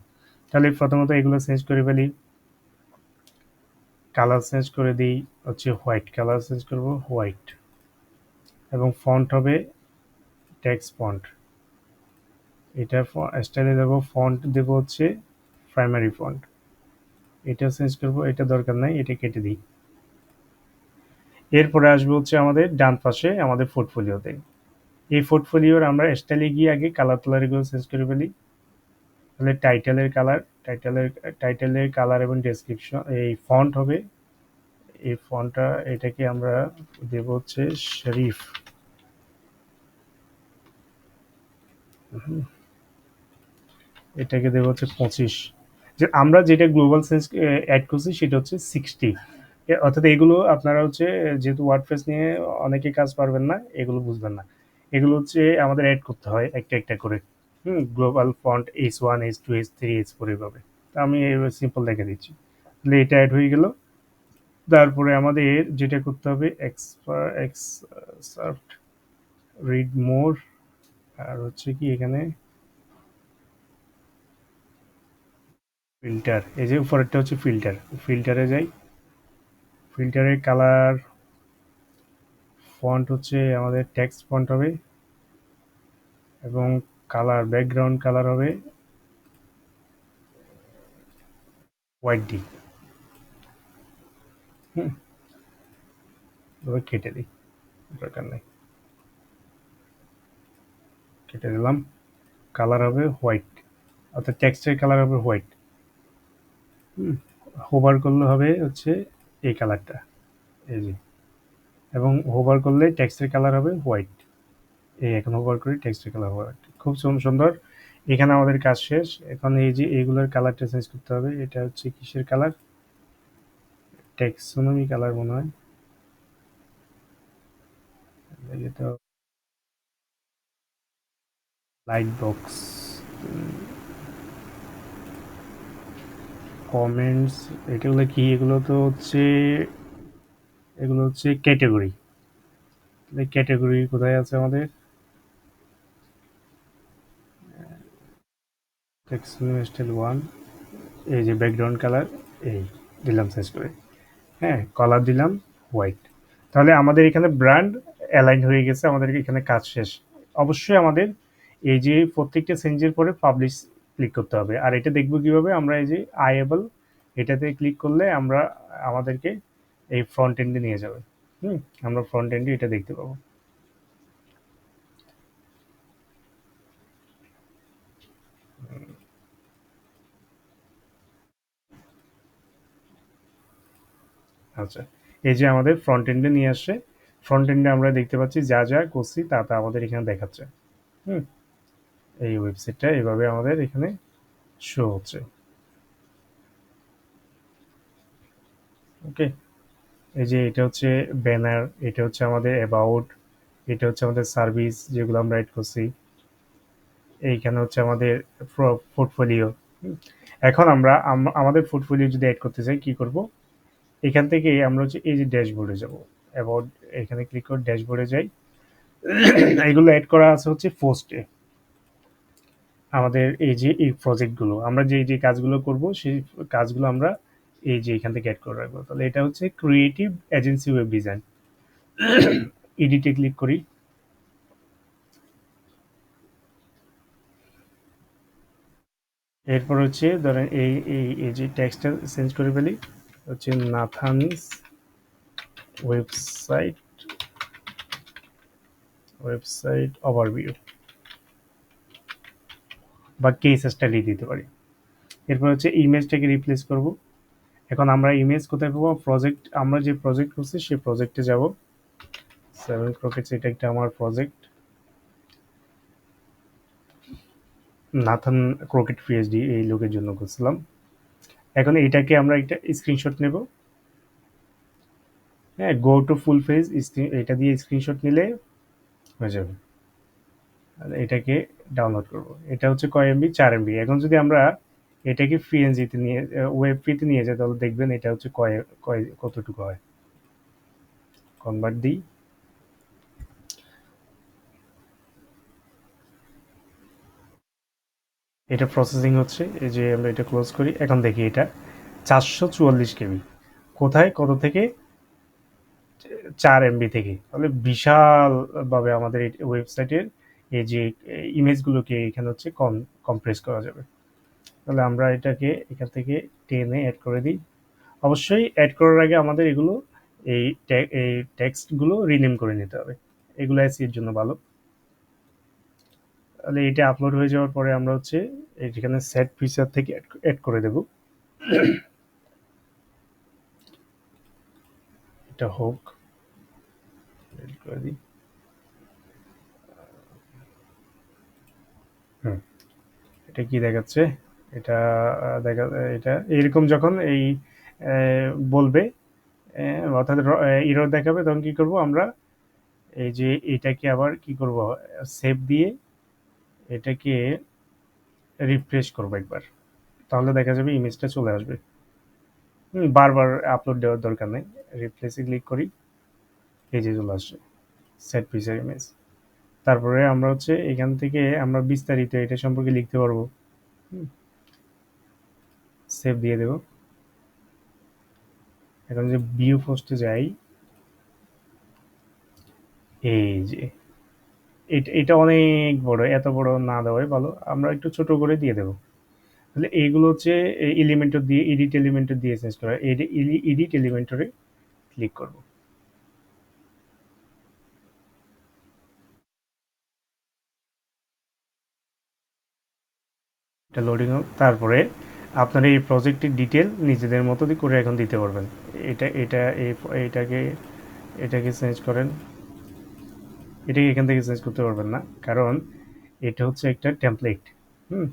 তাহলে প্রথমত এগুলো চেঞ্জ করে ফেলি, কালার চেঞ্জ করে দিই হচ্ছে হোয়াইট, কালার চেঞ্জ করব হোয়াইট, এবং ফন্ট হবে টেক্সট ফন্ট। এটা স্টাইলে দেবো, ফন্ট দেবো হচ্ছে প্রাইমারি ফন্ট। এটা চেঞ্জ করব, এটা দরকার নাই, এটা কেটে দিই। এরপরে আসবো হচ্ছে আমাদের ডান পাশে আমাদের পোর্টফোলিওতে। এই পোর্টফোলিওর আমরা স্টাইলে গিয়ে আগে কালার টালার এগুলো চেঞ্জ করে ফেলি। তাহলে টাইটেলের কালার এবং ডেসক্রিপশন, এই ফন্ট হবে, এই ফন্টটা, এটাকে আমরা দেব হচ্ছে শরীফ। এটাকে দেব হচ্ছে 25। যে আমরা যেটা গ্লোবাল সেন্স অ্যাড করছি সেটা হচ্ছে 60। অর্থাৎ এগুলো আপনারা হচ্ছে, যেহেতু ওয়ার্ডপ্রেস নিয়ে অনেকে কাজ পারবেন না, এগুলো বুঝবেন না। এগুলো হচ্ছে আমাদের অ্যাড করতে হয় একটা একটা করে। Global font H1, H2, H3, H4 এভাবে। তো আমি সিম্পল দেখে দিচ্ছি। তাহলে এটা অ্যাড হয়ে গেল। তারপরে আমাদের যেটা করতে হবে এক্সার্ট রিড মোর, আর হচ্ছে কি এখানে ফিল্টার, এই যে উপরেরটা হচ্ছে ফিল্টার, ফিল্টারে যাই। ফিল্টারের কালার ফন্ট হচ্ছে আমাদের টেক্সট ফন্ট হবে, এবং কালার ব্যাকগ্রাউন্ড কালার হবে হোয়াইট ডি। হুম, এবার কেটে দিই, দরকার নেই, কেটে দিলাম। কালার হবে হোয়াইট, অর্থাৎ টেক্সটের কালার হবে হোয়াইট। হুম, হোভার করলে হবে হচ্ছে এই কালারটা, এই যে, এবং হোভার করলে টেক্সটের কালার হবে হোয়াইট। এই এখন হোভার করি, টেক্সটের কালার হোয়াইট, খুব সুন্দর। এখানে আমাদের কাজ শেষ। এখন এই যে এইগুলোর কালারটা চেঞ্জ করতে হবে। এটা হচ্ছে কিসের কালার, টেক্সোনমি কালার মনে হয়, এটা লাইট বক্স, কমেন্টস, এগুলো কি, এগুলো হচ্ছে ক্যাটাগরি। ক্যাটাগরি কোথায় আছে আমাদের, টেক্সট স্টাইল 1, এই যে ব্যাকগ্রাউন্ড কালার, এই দিলাম চেঞ্জ করে। হ্যাঁ, কালার দিলাম হোয়াইট। তাহলে আমাদের এখানে ব্র্যান্ড অ্যালাইন হয়ে গেছে, আমাদের এখানে কাজ শেষ। অবশ্যই আমাদের এই যে প্রত্যেকটা চেঞ্জের পরে পাবলিশ ক্লিক করতে হবে। আর এটা দেখবো কিভাবে, আমরা এই যে আইএবল এটাতে ক্লিক করলে আমরা আমাদেরকে এই ফ্রন্ট এন্ডে নিয়ে যাবে। হুম, আমরা ফ্রন্ট এন্ডে এটা দেখতে পাবো। আচ্ছা, এই যে আমাদের ফ্রন্ট এন্ডে নিয়ে আসছে। ফ্রন্ট এন্ডে আমরা দেখতে পাচ্ছি যা যা করছি তা তা আমাদের এখানে দেখাচ্ছে। হুম, এই ওয়েবসাইটটা এভাবে আমাদের এখানে শো হচ্ছে। ওকে, এই যে এটা হচ্ছে ব্যানার, এটা হচ্ছে আমাদের অ্যাবাউট, এটা হচ্ছে আমাদের সার্ভিস যেগুলো আমরা এড করছি, এইখানে হচ্ছে আমাদের পোর্টফোলিও। এখন আমরা আমাদের পোর্টফোলিও যদি অ্যাড করতে চাই কি করব, এখান থেকে আমরা হচ্ছে এই যে ড্যাশবোর্ডে যাব, অ্যাবাউট এখানে ক্লিক করে ড্যাশবোর্ডে যাই। এগুলো অ্যাড করা আছে হচ্ছে পোস্টে। আমাদের এই যে এই প্রজেক্টগুলো আমরা যে যে কাজগুলো করব সেই কাজগুলো আমরা এই যে এখান থেকে অ্যাড করে রাখবো। তাহলে এটা হচ্ছে ক্রিয়েটিভ এজেন্সি ওয়েব ডিজাইন। এডিটে ক্লিক করি। এরপর হচ্ছে ধরেন এই এই এই যে টেক্সটটা চেঞ্জ করে ফেলি, হচ্ছে নাথানস ওয়েবসাইট, ওয়েবসাইট ওভারভিউ বা কেস স্টাডি দিতে পারি। এরপর হচ্ছে ইমেজটাকে রিপ্লেস করব। এখন আমরা ইমেজ কোথায় পাবো, প্রজেক্ট, আমরা যে প্রজেক্ট করছি সেই প্রজেক্টে যাব। সেভেন ক্রকেটস, এটা একটা আমার প্রজেক্ট, নাথান ক্রকেট পিএইচডি এই লোকের জন্য করছিলাম। এখন এটাকে আমরা একটা স্ক্রিনশট নেব। হ্যাঁ, গো টু ফুল পেজ, এটা দিয়ে স্ক্রিনশট নিলে হয়ে যাবে। এটাকে ডাউনলোড করব। এটা হচ্ছে কয় এমবি, 4 এমবি। এখন যদি আমরা এটাকে পিএনজিতে নিয়ে ওয়েব ফ্রিতে নিয়ে যাই তাহলে দেখবেন এটা হচ্ছে কয় কয় কতটুকু হয়। কনভার্ট দিই। এটা প্রসেসিং হচ্ছে, এই যে আমরা এটা ক্লোজ করি। এখন দেখি এটা 444 কেবি। কোথায়, কত থেকে, 4 এমবি থেকে। তাহলে বিশালভাবে আমাদের এই ওয়েবসাইটের এই যে ইমেজগুলোকে এখানে হচ্ছে কম্প্রেস করা যাবে। তাহলে আমরা এটাকে এখান থেকে টেনে অ্যাড করে দিই। অবশ্যই অ্যাড করার আগে আমাদের এগুলো এই এই টেক্সটগুলো রিনেম করে নিতে হবে, এগুলো এসির জন্য ভালো। তাহলে এটা আপলোড হয়ে যাওয়ার পরে আমরা হচ্ছে এখানে সেট ফিচার থেকে অ্যাড করে দেব। এটা হোক, এড করে দিই। হুম, এটা কি দেখাচ্ছে, এটা দেখা, এটা এরকম যখন এই বলবে, অর্থাৎ এরর দেখাবে, তখন কি করব আমরা, এই যে এটাকে আবার কি করব, সেভ দিয়ে এটাকে রিফ্রেশ করবো একবার। তাহলে দেখা যাবে ইমেজটা চলে আসবে। বারবার আপলোড দেওয়ার দরকার নেই। রিপ্লেসে ক্লিক করি, এই যে চলে আসছে সেট পিকচার ইমেজ। তারপরে আমরা হচ্ছে এখান থেকে আমরা বিস্তারিত এটা সম্পর্কে লিখতে পারবো। সেভ দিয়ে দেব। এখন যে ভিউ পোস্টে যাই, এই যে এটা এটা অনেক বড়, এত বড় না দেওয়াই ভালো, আমরা একটু ছোট করে দিয়ে দেবো। তাহলে এইগুলো হচ্ছে এলিমেন্টর দিয়ে, এডিট এলিমেন্টর দিয়ে চেঞ্জ করা। এডিট এলিমেন্টরে ক্লিক করব। এটা লোডিং হোক। তারপরে আপনারা এই প্রজেক্টের ডিটেল নিজেদের মতো করে এখন দিতে পারবেন। এটা এইটাকে এটাকে চেঞ্জ করেন, এটাকে এখান থেকে চেঞ্জ করতে পারবেন না, কারণ এটা হচ্ছে একটা টেমপ্লেট। হুম,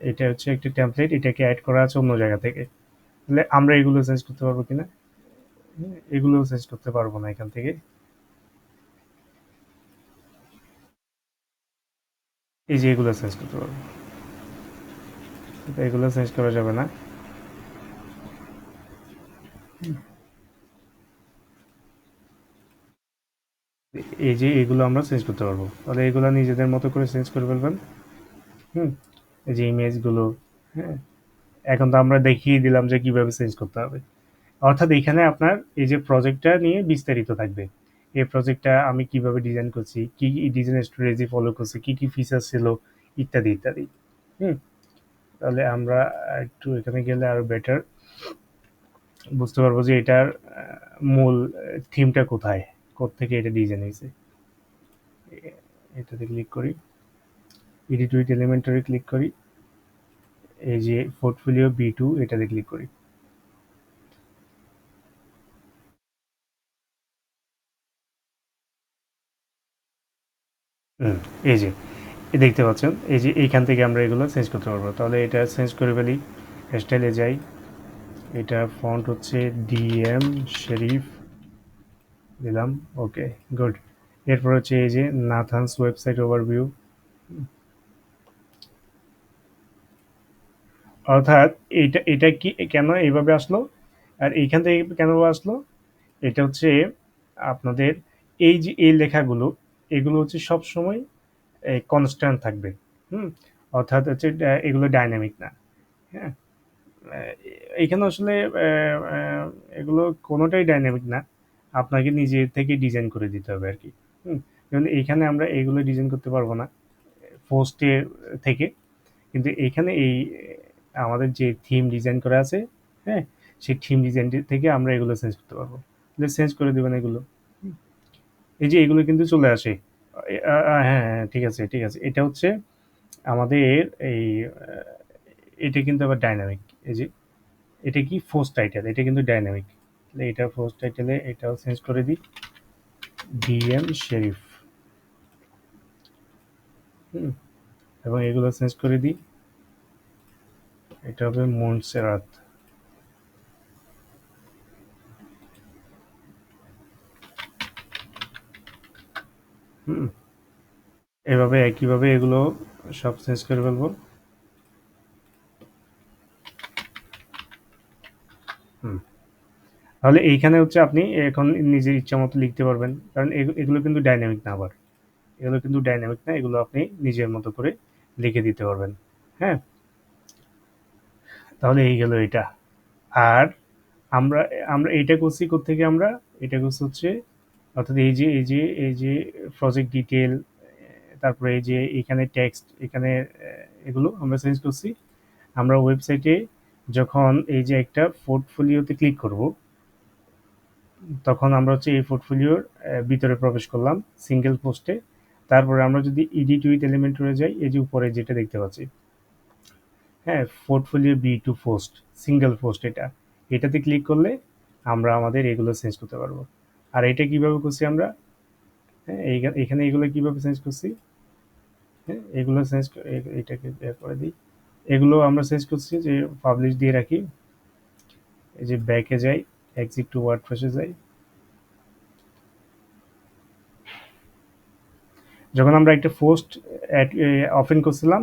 এটা হচ্ছে একটা টেমপ্লেট, এটাকে অ্যাড করা আছে অন্য জায়গা থেকে। তাহলে আমরা এগুলো চেঞ্জ করতে পারবো কিনা, এগুলো চেঞ্জ করতে পারবো না এখান থেকে। এই যে এগুলো চেঞ্জ করতে পারবো, এগুলো চেঞ্জ করা যাবে না। এই যে এগুলো আমরা চেঞ্জ করতে পারবো, তাহলে এগুলো নিজেদের মতো করে চেঞ্জ করে ফেলবেন। হুম, এই যে ইমেজগুলো, হ্যাঁ, এখন তো আমরা দেখিয়ে দিলাম যে কিভাবে চেঞ্জ করতে হবে। অর্থাৎ এখানে আপনার এই যে প্রজেক্টটা নিয়ে বিস্তারিত থাকবে। এই প্রজেক্টটা আমি কিভাবে ডিজাইন করছি, কি কি ডিজাইন স্ট্র্যাটেজি ফলো করছি, কি কি ফিচার ছিল, ইত্যাদি ইত্যাদি। হুম, তাহলে আমরা একটু এখানে গেলে আরো বেটার বুঝতে পারবো যে এটার মূল থিমটা কোথায়, কোত্থেকে এটা ডিজাইন হয়েছে। এটাতে ক্লিক করি, এডিট উইথ এলিমেন্টরে ক্লিক করি, এই যে পোর্টফোলিও বি2 এটাতে ক্লিক করি। হুম, এই যে দেখতে পাচ্ছেন, এই যে এইখান থেকে আমরা এগুলো চেঞ্জ করতে পারবো। তাহলে এটা চেঞ্জ করে ফেলি, স্টাইলে যাই, এটা ফন্ট হচ্ছে ডিএম শরীফ দিলাম, ওকে, গুড। এরপর হচ্ছে এই যে নাথানস ওয়েবসাইট ওভারভিউ। অর্থাৎ এটা এটা কি কেন এইভাবে আসলো আর এইখান থেকে কেন আসলো, এটা হচ্ছে আপনাদের এই যে এই লেখাগুলো, এগুলো হচ্ছে সব সময় কনস্ট্যান্ট থাকবে। হুম, অর্থাৎ হচ্ছে এগুলো ডাইনামিক না। হ্যাঁ, এখানে আসলে এগুলো কোনোটাই ডাইনামিক না, আপনাকে নিজে থেকে ডিজাইন করে দিতে হবে আর কি। হুম, যেমন এইখানে আমরা এগুলো ডিজাইন করতে পারবো না পোস্টে থেকে, কিন্তু এখানে এই আমাদের যে থিম ডিজাইন করা আছে, হ্যাঁ, সেই থিম ডিজাইন থেকে আমরা এগুলো চেঞ্জ করতে পারবো। চেঞ্জ করে দেবেন এগুলো। হুম, এই যে এগুলো কিন্তু চলে আসে। হ্যাঁ হ্যাঁ, ঠিক আছে ঠিক আছে, এটা হচ্ছে আমাদের এই এটা কিন্তু আবার ডাইনামিক। এই যে এটা কি পোস্ট টাইটেল, এটা কিন্তু ডাইনামিক। এটা পোস্ট টাইটেলে এটাও চেঞ্জ করে দিই, ডিএম শেরিফ। হুম, এবং এগুলো চেঞ্জ করে দিই, এটা হবে মনসেরাত। হুম, এভাবে একইভাবে এগুলো সব চেঞ্জ করে ফেলবো। হুম, তাহলে এইখানে হচ্ছে আপনি এখন নিজের ইচ্ছা মতো লিখতে পারবেন, কারণ এগুলো কিন্তু ডাইনামিক না, আবার এগুলো কিন্তু ডাইনামিক না, এগুলো আপনি নিজের মতো করে লিখে দিতে পারবেন। হ্যাঁ, তাহলে এই গেল এটা। আর আমরা আমরা এইটা করছি কোত্থেকে, আমরা এটা করছি হচ্ছে, অর্থাৎ এই যে প্রজেক্ট ডিটেল, তারপরে এই যে এখানে টেক্সট, এখানে এগুলো আমরা চেঞ্জ করছি। আমরা ওয়েবসাইটে যখন এই যে একটা পোর্টফোলিওতে ক্লিক করব, তখন আমরা হচ্ছে এই পোর্টফোলিওর ভিতরে প্রবেশ করলাম সিঙ্গেল পোস্টে। তারপরে আমরা যদি এডিট উইথ এলিমেন্টরে যাই, এই যে উপরে যেটা দেখতে পাচ্ছি, হ্যাঁ, portfolio B2 post, single post, এটাতে ক্লিক করলে আমরা আমাদের এগুলো চেঞ্জ করতে পারবো। আর এটা কিভাবে করছি আমরা, হ্যাঁ, এখানে এগুলো কিভাবে চেঞ্জ করছি, হ্যাঁ, এগুলো চেঞ্জ এটাকে বের করে দিই। এগুলো আমরা চেঞ্জ করছি যে পাবলিশ দিয়ে রাখি, এই যে ব্যাকে যাই, এক্সিট টু ওয়ার্ডপ্রেসে যাই। যখন আমরা একটা পোস্ট ওপেন করছিলাম,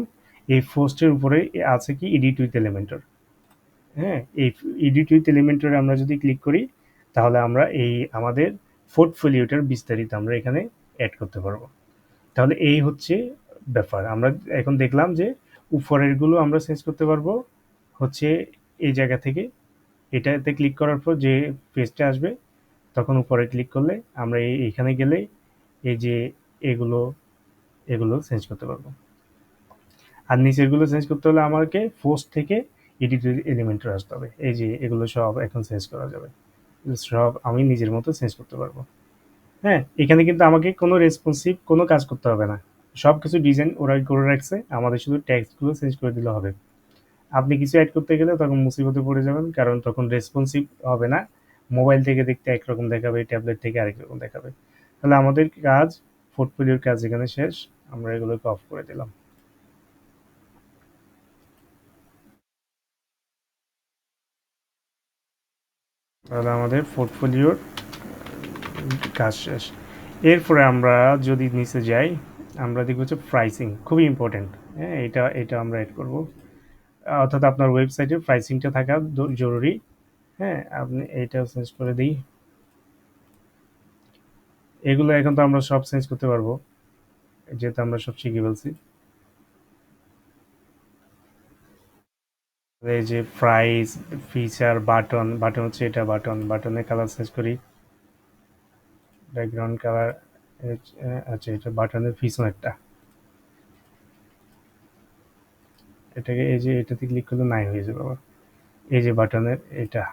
এই পোস্টের উপরে আছে কি এডিট উইথ এলিমেন্টর। হ্যাঁ, এই এডিট উইথ এলিমেন্টরে আমরা যদি ক্লিক করি, তাহলে আমরা এই আমাদের পোর্টফোলিওটার বিস্তারিত আমরা এখানে অ্যাড করতে পারবো। তাহলে এই হচ্ছে ব্যাপার। আমরা এখন দেখলাম যে উপরেরগুলো আমরা চেঞ্জ করতে পারবো হচ্ছে এই জায়গা থেকে, এটাতে ক্লিক করার পর যে পেজটা আসবে, তখন উপরে ক্লিক করলে আমরা এইখানে গেলে এই যে এগুলো এগুলো চেঞ্জ করতে পারবো। আর নিচেরগুলো চেঞ্জ করতে হলে আমাকে পোস্ট থেকে এডিট এলিমেন্টে আসতে হবে। এই যে এগুলো সব এখন চেঞ্জ করা যাবে, সব আমি নিজের মতো চেঞ্জ করতে পারবো। হ্যাঁ, এখানে কিন্তু আমাকে কোনো রেসপন্সিভ কোনো কাজ করতে হবে না, সব কিছু ডিজাইন ওরাই করে রাখছে, আমাদের শুধু টেক্সটগুলো চেঞ্জ করে দিলে হবে। আপনি কিছু অ্যাড করতে গেলে তখন মুসিবতে পড়ে যাবেন, কারণ তখন রেসপন্সিভ হবে না, মোবাইল থেকে দেখতে একরকম দেখাবে, ট্যাবলেট থেকে আরেক রকম দেখাবে। তাহলে আমাদের কাজ, পোর্টফোলিওর কাজ এখানে শেষ, আমরা এগুলোকে অফ করে দিলাম। তাহলে আমাদের পোর্টফোলিওর কাজ শেষ। এরপরে আমরা যদি নিচে যাই, আমরা দেখব হচ্ছে প্রাইসিং, খুবই ইম্পর্টেন্ট। হ্যাঁ, এটা এটা আমরা এড করব, অর্থাৎ আপনার ওয়েবসাইটে প্রাইসিংটা থাকা জরুরি। হ্যাঁ, আপনি এইটা চেঞ্জ করে দিই। এগুলো এখন তো আমরা সব চেঞ্জ করতে পারবো, যেহেতু আমরা সব শিখে ফেলছি। এই যে প্রাইস, ফিচার, বাটন, বাটন হচ্ছে এটা, বাটন, বাটনের কালার চেঞ্জ করি, ব্যাকগ্রাউন্ড কালার। আচ্ছা, এটা বাটনের পিছনেরটা, এটাকে এই যে এটাতে ক্লিক করলে নাই হয়ে যাবে আবার। এই যে বাটনের এটা,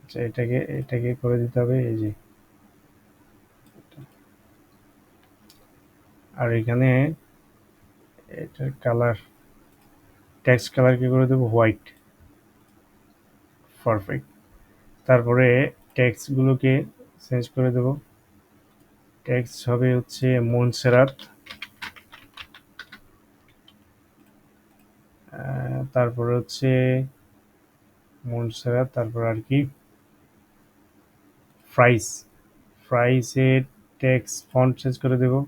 আচ্ছা এটাকে এটাকে করে দিতে হবে এই যে। আর এখানে এটার কালার, টেক্সট কালার কি করে দেবো, হোয়াইট। পারফেক্ট। তারপরে টেক্সট গুলোকে চেঞ্জ করে দেবো, টেক্সট হবে হচ্ছে মনসেরাত। তারপরে হচ্ছে মনসেরাত, তারপর আর কি প্রাইস, প্রাইসের টেক্সট ফন্ট চেঞ্জ করে দেবো,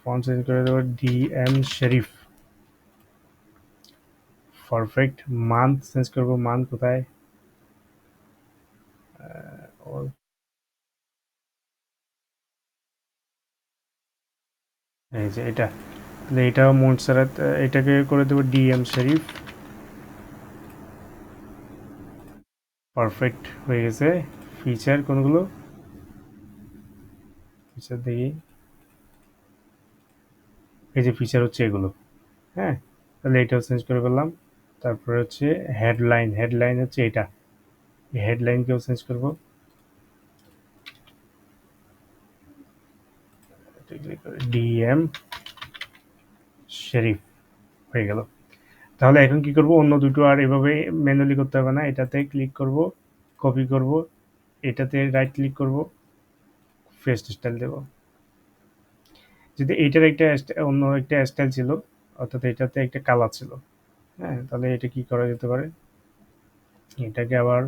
ফন্ট চেঞ্জ করে দেবো ডিএম শরীফ। পারফেক্ট। মান্থ চেঞ্জ করবো, মান্থ কোথায়, এই যে এটা, তাহলে এটাও মনসেরাত, এটাকে করে দেবো ডিএম শরীফ। পারফেক্ট হয়ে গেছে। ফিচার কোনগুলো, ফিচার দেখি, এই যে ফিচার হচ্ছে এগুলো। হ্যাঁ, তাহলে এটাও চেঞ্জ করে ফেললাম। তারপরে হচ্ছে হেডলাইন, হেডলাইন হচ্ছে এটা, হেডলাইনকেও চেঞ্জ করবো, ডিএম শরীফ হয়ে গেল। তাহলে এখন কি করব, অন্য দুটো আর এভাবে ম্যানুয়ালি করতে হবে না, এটাতে ক্লিক করব, কপি করব, এটাতে রাইট ক্লিক করব, পেস্ট স্টাইল দেব। যদি এইটার একটা অন্য একটা স্টাইল ছিল, অর্থাৎ এটাতে একটা কালার ছিল, হ্যাঁ, তাহলে এটা কি করা যেতে পারে, এটাকে আবার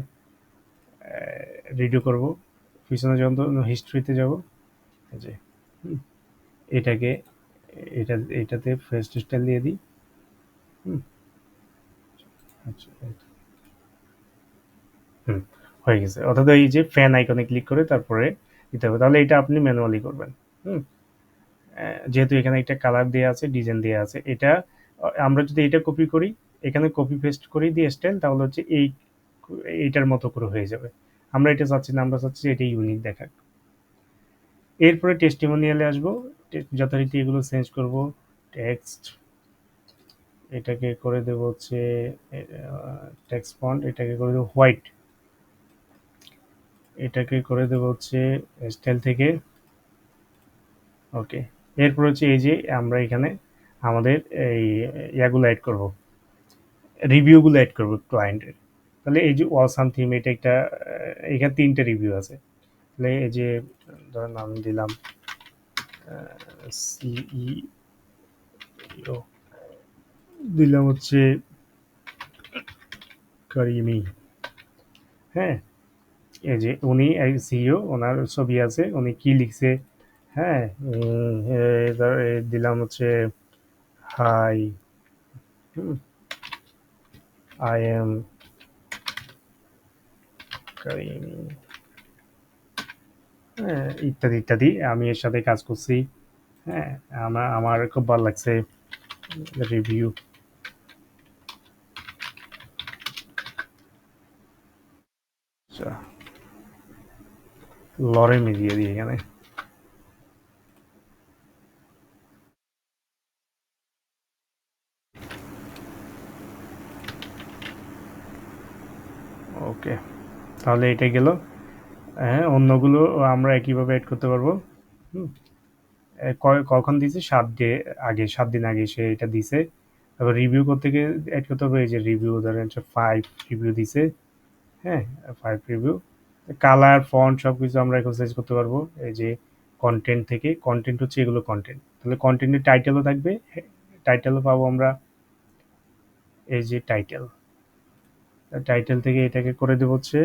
রিডিউ করব, পিছনে যখন হিস্ট্রিতে যাব, এই যে এটাকে এটা এটাতে পেস্ট স্টাইল দিয়ে দিই। হুম, আচ্ছা, হুম, হয়ে গেছে। অর্থাৎ এই যে ফ্যান আইকনে ক্লিক করে তারপরে দিতে হবে, তাহলে এটা আপনি ম্যানুয়ালি করবেন। হুম, যেহেতু এখানে একটা কালার দেওয়া আছে, ডিজাইন দেওয়া আছে, এটা আমরা যদি এটা কপি করি, এখানে কপি পেস্ট করি দিয়ে স্টাইল, তাহলে হচ্ছে এইটার মতো করে হয়ে যাবে। আমরা এটা চাচ্ছি না, আমরা চাচ্ছি এটা ইউনিক দেখাক। এরপরে টেস্টিমোনিয়ালে আসবো, যথারীতি এগুলো চেঞ্জ করব, টেক্সট, এটাকে করে দেব হচ্ছে টেক্সট ফন্ট, এটাকে করে দেবো হোয়াইট, এটাকে করে দেব হচ্ছে স্টাইল থেকে, ওকে। এরপর হচ্ছে এই যে আমরা এখানে আমাদের এই ইয়াগুলো অ্যাড করব, রিভিউগুলো অ্যাড করব ক্লায়েন্টের। তাহলে এই যে ওয়াসাম থিম, এটা একটা এখানে তিনটে রিভিউ আছে, তাহলে এই যে ধরেন আমি দিলাম সিইও, দিলাম হচ্ছে করিমি। হ্যাঁ, এই যে উনি সিইও, ওনার ছবি আছে, উনি কি লিখছে, হ্যাঁ, দিলাম হচ্ছে হাই, আই এম করিমি, হ্যাঁ, ইত্যাদি ইত্যাদি, আমি এর সাথে কাজ করছি, হ্যাঁ, আমার খুব ভালো লাগছে, রিভিউ। আচ্ছা, লরেমি দিয়ে দিই এখানে। ওকে, তাহলে এটা গেল। হ্যাঁ, অন্যগুলো আমরা একইভাবে অ্যাড করতে পারবো। হুম, কখন দিছে, 7 দিন আগে সে এটা দিছে। তারপর রিভিউ করতে গিয়ে অ্যাড করতে হবে, এই যে রিভিউ ধরেন 5 রিভিউ দিছে, হ্যাঁ, 5 রিভিউ। কালার, ফন্ট সবকিছু আমরা এখন চেঞ্জ করতে পারবো। এই যে কন্টেন্ট থেকে, কন্টেন্ট হচ্ছে এগুলো কন্টেন্ট, তাহলে কন্টেন্টের টাইটেলও থাকবে, টাইটেলও পাবো আমরা, এই যে টাইটেল, টাইটেল থেকে এটাকে করে দেবো হচ্ছে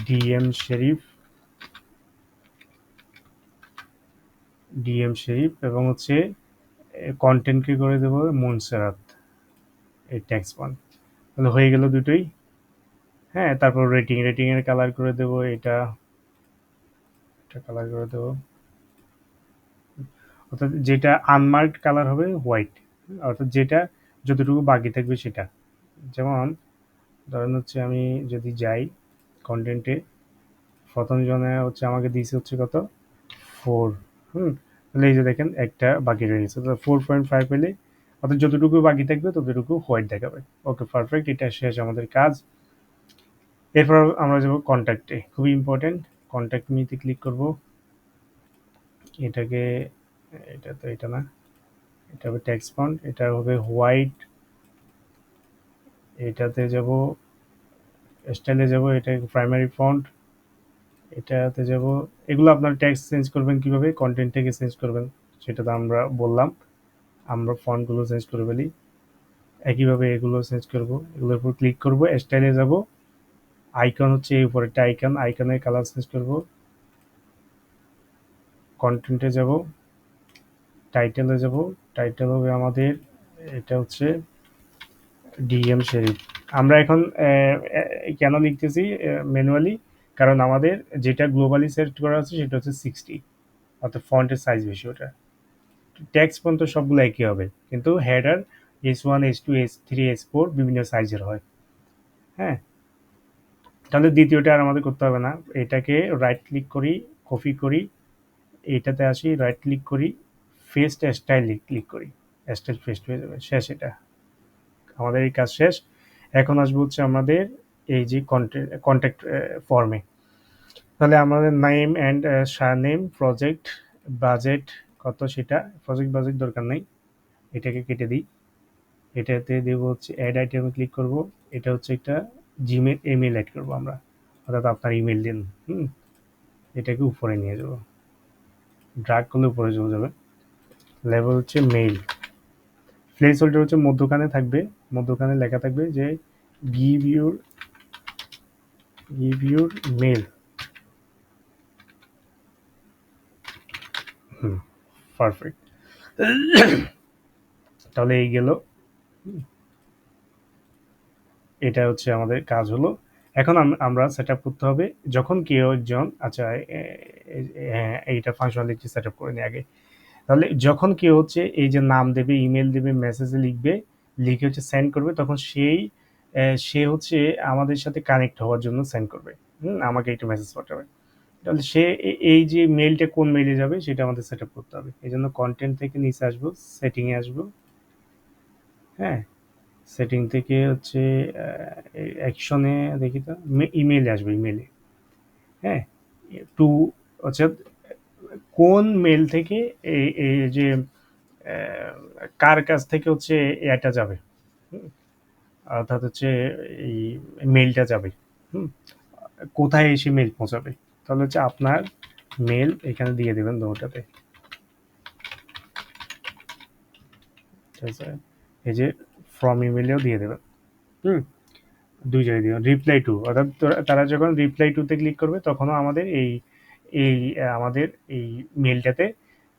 ডিএম শরীফ, ডিএম শরীফ, এবং হচ্ছে কন্টেন্টকে করে দেবো মনসেরাত, এই ট্যাক্স ওয়ান। তাহলে হয়ে গেল দুটোই। হ্যাঁ, তারপর রেটিং, রেটিং এর কালার করে দেবো এটা, এটা কালার করে দেবো, অর্থাৎ যেটা আনমার্কড কালার হবে হোয়াইট, অর্থাৎ যেটা যতটুকু বাকি থাকবে সেটা। যেমন ধরেন হচ্ছে আমি যদি যাই কন্টেন্টে, প্রথম জনে হচ্ছে আমাকে দিয়েছে হচ্ছে কত 4। তাহলে এই যে দেখেন একটা বাকি রয়ে গেছে, তো 4.5 পেলে অর্থাৎ যতটুকু বাকি থাকবে ততটুকু হোয়াইট দেখাবে। ওকে, পারফেক্ট, এটা শেষ আমাদের কাজ। এরপর আমরা যাবো কন্ট্যাক্টে, খুবই ইম্পর্টেন্ট। কন্ট্যাক্ট মিতে ক্লিক করব। এটাকে, এটা তো এটা না, এটা হবে টেক্সট ফন্ট, এটা হবে হোয়াইট। এটাতে যাব, স্টাইলে যাব, এটা প্রাইমারি ফন্ট, এটাতে যাব। এগুলো আপনার টেক্সট চেঞ্জ করবেন কিভাবে, কন্টেন্ট থেকে চেঞ্জ করবেন সেটা তো আমরা বললাম। আমরা ফন্টগুলো চেঞ্জ করে ফেলি, একইভাবে এগুলো চেঞ্জ করব। এগুলোর উপর ক্লিক করব, স্টাইলে যাব, আইকন হচ্ছে এই উপরে একটা আইকন, আইকনের কালার চেঞ্জ করব। কন্টেন্টে যাব, টাইটেলে যাব, টাইটেল হবে আমাদের, এটা হচ্ছে ডিএম শেরিফ। আমরা এখন কেন লিখতেছি ম্যানুয়ালি, কারণ আমাদের যেটা গ্লোবালি সেট করা আছে সেটা হচ্ছে 60, অর্থাৎ ফন্টের সাইজ বেশি ওটা। টেক্সট পর্যন্ত সবগুলো একই হবে, কিন্তু header S1 S2 S3 S4 বিভিন্ন সাইজের হয়। হ্যাঁ, তাহলে দ্বিতীয়টা আর আমাদের করতে হবে না। এটাকে রাইট ক্লিক করি, কপি করি, এইটাতে আসি, রাইট ক্লিক করি, ফেস্ট স্টাইলে ক্লিক করি, স্টাইল ফেস্ট হয়ে যাবে। শেষ, এটা আমাদের এই কাজ শেষ। এখন আসবো হচ্ছে আমাদের এই যে কন্ট্যাক্ট ফর্মে। তাহলে আমাদের name and surname, project, budget কত সেটা, প্রজেক্ট বাজেট দরকার নেই, এটাকে কেটে দিই। এটাতে দেবো হচ্ছে অ্যাড আইটেমে ক্লিক করব। এটা হচ্ছে একটা জিমেল ইমেল অ্যাড করবো আমরা, অর্থাৎ আপনার ইমেল দিন। হুম, এটাকে উপরে নিয়ে যাব, ড্রাগ করলে উপরে চলে যাবে। লেভেল হচ্ছে মেইল, প্লেস হোল্ডার হচ্ছে মধ্যখানে থাকবে, মধ্যখানে লেখা থাকবে যে গিভ ইউর মেল। হুম, পারফেক্ট। তাহলে এই গেল, এটা হচ্ছে আমাদের কাজ হলো। এখন আমরা সেট আপ করতে হবে, যখন কেউ একজন, আচ্ছা হ্যাঁ, এইটা ফাংশনালিটি সেট আপ করে নিই আগে। তাহলে যখন কেউ হচ্ছে এই যে নাম দেবে, ইমেল দেবে, মেসেজে লিখবে, লিখে হচ্ছে সেন্ড করবে, তখন সে হচ্ছে আমাদের সাথে কানেক্ট হওয়ার জন্য সেন্ড করবে। আমাকে একটা মেসেজ পাঠাবে। তাহলে সে এই যে মেইলটা কোন মেইলে যাবে সেটা আমাদের সেট আপ করতে হবে। এই জন্য কন্টেন্ট থেকে নিচে আসবো, সেটিংয়ে আসবো। হ্যাঁ, সেটিং থেকে হচ্ছে অ্যাকশনে দেখি তো, ইমেইলে আসবে, ইমেইলে। হ্যাঁ, টু হচ্ছে কোন মেল থেকে এই যে আহ, কার কাছ থেকে হচ্ছে এটা যাবে, হুম, অর্থাৎ হচ্ছে এই মেলটা যাবে, হুম, কোথায় এসে মেল পৌঁছাবে। তাহলে হচ্ছে আপনার মেল এখানে দিয়ে দেবেন দুটাতে। ঠিক আছে, এই যে ফ্রম ইমেলেও দিয়ে দেবেন। হুম, দুই জায়গায় দিবেন। রিপ্লাই টু, অর্থাৎ তারা যখন রিপ্লাই টুতে ক্লিক করবে তখনও আমাদের এই এই আমাদের এই মেলটাতে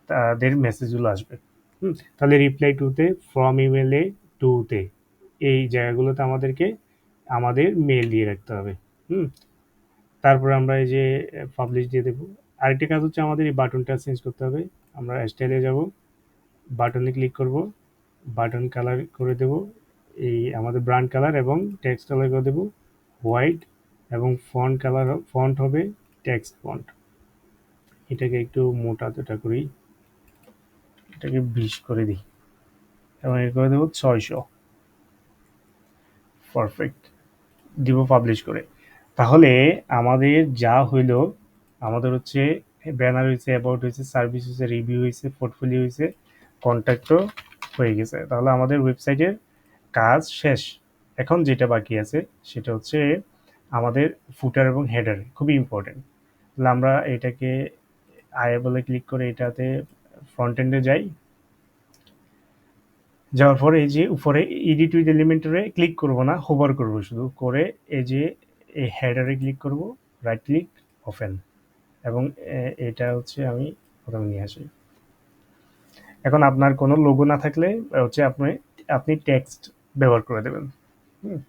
তাদের মেসেজগুলো আসবে। তাহলে রিপ্লাই টুতে, ফ্রম ইমেলে, টুতে, এই জায়গাগুলোতে আমাদেরকে আমাদের মেল দিয়ে রাখতে হবে। হুম, তারপর আমরা এই যে পাবলিশ দিয়ে দেবো। আরেকটা কাজ হচ্ছে আমাদের এই বাটনটা চেঞ্জ করতে হবে। আমরা স্টাইলে যাব, বাটনে ক্লিক করব, বাটন কালার করে দেব এই আমাদের ব্রান্ড কালার, এবং টেক্সট কালার করে দেব হোয়াইট, এবং ফন্ট কালার, ফন্ট হবে টেক্সট ফন্ট। এটাকে একটু মোটা তোটা করি, এটাকে 20 করে দিই, এবং এর করে দেবো 600। পারফেক্ট, দিব পাবলিশ করে। তাহলে আমাদের যা হইলো, আমাদের হচ্ছে ব্যানার হয়েছে, অ্যাবাউট হয়েছে, সার্ভিস হয়েছে, রিভিউ হয়েছে, পোর্টফোলিও হয়েছে, কন্ট্যাক্টও হয়ে গেছে। তাহলে আমাদের ওয়েবসাইটের কাজ শেষ। এখন যেটা বাকি আছে সেটা হচ্ছে আমাদের ফুটার এবং হেডার, খুবই ইম্পর্টেন্ট। তাহলে আমরা এটাকে আয় বলে ক্লিক করে এটাতে ফ্রন্ট এন্ডে যাই। যাওয়ার পরে এই যে উপরে এডিট উইথ এলিমেন্টরে ক্লিক করব না, হোভার করব শুধু করে, এই যে এই হেডারে ক্লিক করব, রাইট ক্লিক, ওপেন, এবং এটা হচ্ছে আমি প্রথমে নিয়ে আসি। এখন আপনার কোনো লোগো না থাকলে হচ্ছে আপনি টেক্সট ব্যবহার করে দেবেন। হুম,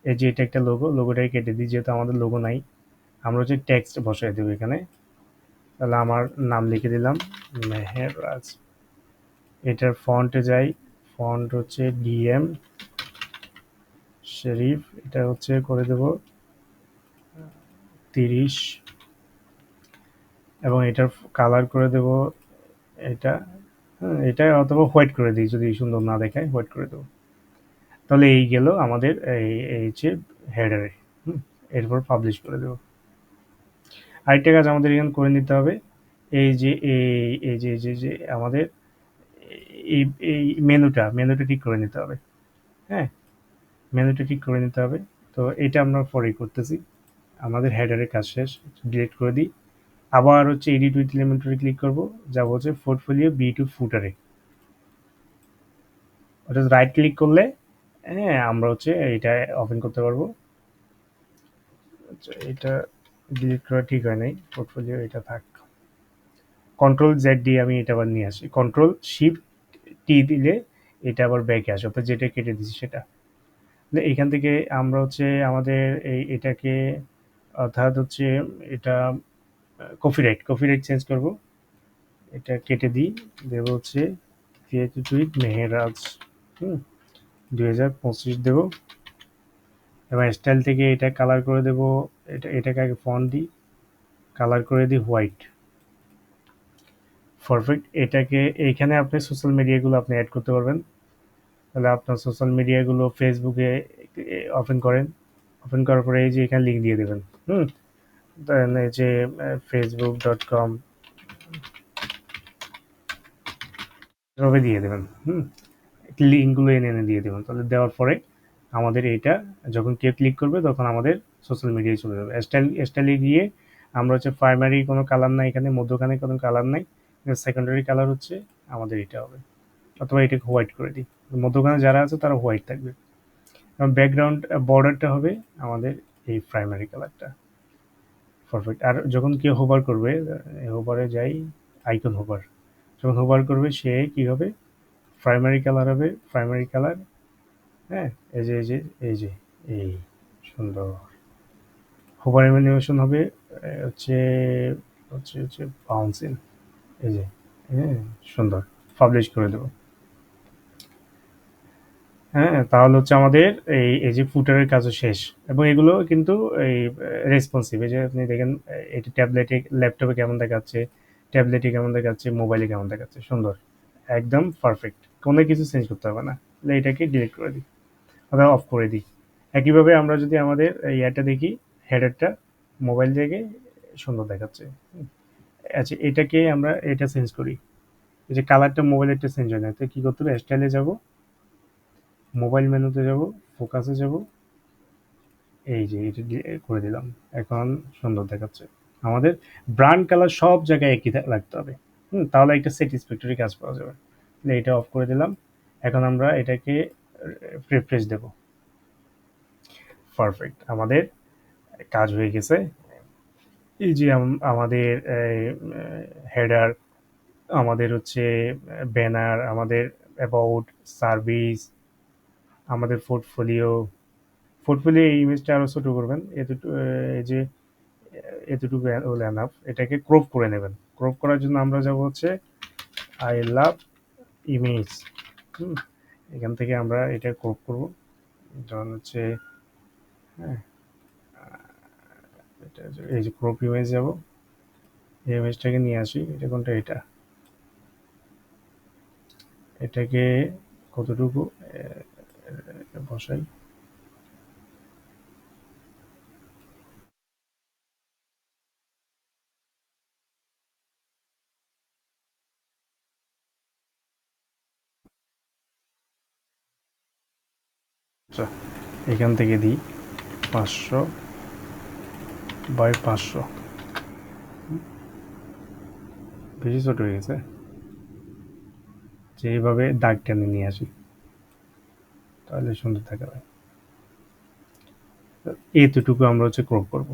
এই যে এটা একটা লোগো, লোগোটাই কেটে দিই যেহেতু আমাদের লোগো নাই। আমরা হচ্ছে টেক্সট বসাই দেবো এখানে। তাহলে আমার নাম লিখে দিলাম মেহেরাজ। এটার ফন্টে যাই, ফন্ট হচ্ছে ডিএম শেরিফ, এটা হচ্ছে করে দেব 30, এবং এটার কালার করে দেব এটা, হ্যাঁ, এটা অথবা হোয়াইট করে দিই, যদি সুন্দর না দেখায় হোয়াইট করে দেবো। তাহলে এই গেল আমাদের এই হচ্ছে হেডারে। এরপর পাবলিশ করে দেবো। আরেকটা কাজ আমাদের এখানে করে নিতে হবে, এই যে এই যে আমাদের এই এই মেনুটা ঠিক করে নিতে হবে। হ্যাঁ, মেনুটা ঠিক করে নিতে হবে। তো এটা আমরা পরেই করতেছি, আমাদের হেডারের কাজ শেষ। ডিলিট করে দিই। আবার হচ্ছে এডিট উইথ এলিমেন্টরে ক্লিক করব, যাব হচ্ছে পোর্টফোলিও বি টু ফুটারে। ওটা রাইট ক্লিক করলে, হ্যাঁ, আমরা হচ্ছে এটা ওপেন করতে পারবো। আচ্ছা, এটা ডিলিট করা ঠিক হয় নাই, পোর্টফোলিও এটা থাক। কন্ট্রোল জেড দিয়ে আমি এটা আবার নিয়ে আসি, কন্ট্রোল শিফট টি দিলে এটা আবার ব্যাকে আসে, অর্থাৎ যেটা কেটে দিছি সেটা। এখান থেকে আমরা হচ্ছে আমাদের এটাকে, অর্থাৎ হচ্ছে এটা কপিরাইট চেঞ্জ করব। এটা কেটে দিই, দেবো হচ্ছে ক্রিয়েটিভ উইথ মেহেরাজ, 2025 দেবো। এবং স্টাইল থেকে এটা কালার করে দেবো, এটাকে আগে ফন্ট দিই, কালার করে দিই হোয়াইট। পারফেক্ট। এটাকে এইখানে আপনি সোশ্যাল মিডিয়াগুলো আপনি অ্যাড করতে পারবেন। তাহলে আপনার সোশ্যাল মিডিয়াগুলো ফেসবুকে ওপেন করেন, ওপেন করার পরে এই যে এখানে লিঙ্ক দিয়ে দেবেন। হুম ধরেন এই যে facebook.com এভাবে দিয়ে দেবেন। লিঙ্কগুলো এনে এনে দিয়ে দেবেন। তাহলে দেওয়ার পরে আমাদের এইটা যখন কেউ ক্লিক করবে তখন আমাদের সোশ্যাল মিডিয়ায় চলে যাবে। স্টাইলে গিয়ে আমরা হচ্ছে প্রাইমারি কোনো কালার নাই, এখানে মধ্যখানে কোনো কালার নাই, সেকেন্ডারি কালার হচ্ছে আমাদের এটা হবে, অথবা এটাকে হোয়াইট করে দিই। মধ্যখানে যারা আছে তারা হোয়াইট থাকবে, এবং ব্যাকগ্রাউন্ড বর্ডারটা হবে আমাদের এই প্রাইমারি কালারটা। পারফেক্ট। আর যখন কেউ হোভার করবে, হোভারে যাই, আইকন হোভার, যখন হোভার করবে সে কি হবে, প্রাইমারি কালার হবে, প্রাইমারি কালার। হ্যাঁ, এই যে এই সুন্দর হোভার অ্যানিমেশন হবে, হচ্ছে হচ্ছে হচ্ছে বাউন্সিং, এই যে, হ্যাঁ, সুন্দর। পাবলিশ করে দেবো। হ্যাঁ, তাহলে হচ্ছে আমাদের এই যে ফুটারের কাজও শেষ। এবং এগুলো কিন্তু এই রেসপন্সিভ, এই যে আপনি দেখেন, এটি ট্যাবলেটে ল্যাপটপে কেমন দেখাচ্ছে, ট্যাবলেটে কেমন দেখাচ্ছে, মোবাইলে কেমন দেখাচ্ছে, সুন্দর, একদম পারফেক্ট, কোনো কিছু চেঞ্জ করতে হবে না। তাহলে এটাকে ডিলিট করে দিই অথবা অফ করে দিই। একইভাবে আমরা যদি আমাদের ইয়াটা দেখি, হেডারটা মোবাইল থেকে সুন্দর দেখাচ্ছে। আচ্ছা, এটাকে আমরা এটা চেঞ্জ করি, এই যে কালারটা মোবাইলেরটা চেঞ্জ হয় না, তো কী করতে হবে, স্টাইলে যাব, মোবাইল মেনুতে যাব, ফোকাসে যাব, এই যে এটা করে দিলাম, এখন সুন্দর দেখাচ্ছে। আমাদের ব্রান্ড কালার সব জায়গায় একই রাখতে হবে। তাহলে একটা স্যাটিসফ্যাক্টরি কাজ পাওয়া যাবে। তাহলে এটা অফ করে দিলাম। এখন আমরা এটাকে রিফ্রেশ দেব। পারফেক্ট, আমাদের কাজ হয়ে গেছে। এই যে আমাদের হেডার, আমাদের হচ্ছে ব্যানার, আমাদের অ্যাবাউট, সার্ভিস, আমাদের পোর্টফোলিও। পোর্টফোলিও এই ইমেজটা আরও ছোটো করবেন, এতটুকু, এই যে এতটুকু হলে এনাফ। এটাকে ক্রপ করে নেবেন। ক্রপ করার জন্য আমরা যাব হচ্ছে আই লাভ ইমেজ। হুম এখান থেকে আমরা এটা ক্রপ করব, যেমন হচ্ছে, হ্যাঁ, এটা এই যে ক্রপ ইমেজ যাব, এই ইমেজটাকে নিয়ে আসি, এটা কোনটা, এটাকে কতটুকু বসাই। আচ্ছা, এখান থেকে দিই 500 বাই 500, বেশি ছোট হয়ে গেছে, যে এইভাবে দাগ টেনে নিয়ে আসি, তাহলে সুন্দর দেখাবে। এতটুকু আমরা হচ্ছে ক্রপ করব,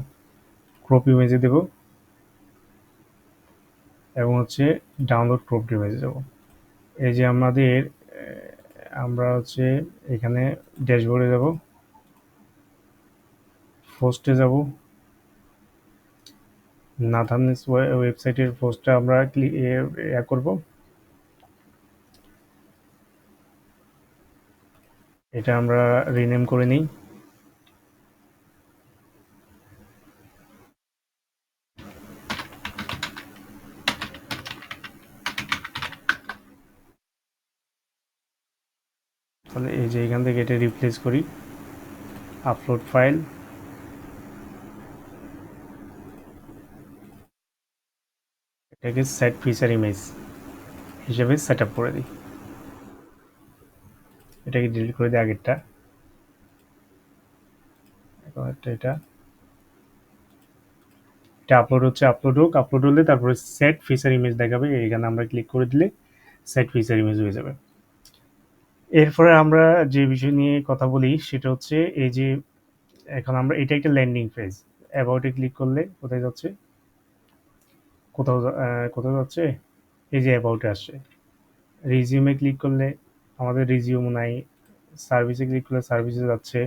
ক্রপ ইমেজে দেব, এবং হচ্ছে ডাউনলোড ক্রপ ইমেজে যাব। এই যে আমাদের আমরা হচ্ছে এখানে ড্যাশবোর্ডে যাব, পোস্টে যাব, নাথানস ওয়েবসাইটের পোস্টটা আমরা ইয়া করব, এটা আমরা রিনেম করে নিই। তাহলে এই যে এখান থেকে এটা রিপ্লেস করি, আপলোড ফাইল, এটাকে সেট ফিচার ইমেজ হিসেবে সেট আপ করে দিই। এটাকে ডিলিট করে দিই আগেরটা। এখন এটা এটা আপলোড হচ্ছে, আপলোড হোক, আপলোড হলে তারপরে সেট ফিচার ইমেজ দেখাবে, এখানে আমরা ক্লিক করে দিলে সেট ফিচার ইমেজ হয়ে যাবে। এরপরে আমরা যে বিষয় নিয়ে কথা বলি সেটা হচ্ছে এই যে এখন আমরা এটা একটা ল্যান্ডিং পেজ, অ্যাবাউটে ক্লিক করলে কোথায় যাচ্ছে, কোথাও যাচ্ছে, এই যে অ্যাবাউটে আসছে। রিজিউমে ক্লিক করলে আমাদের রিজিউম নাই, সার্ভিসে ক্লিক করলে সার্ভিসে যাচ্ছে,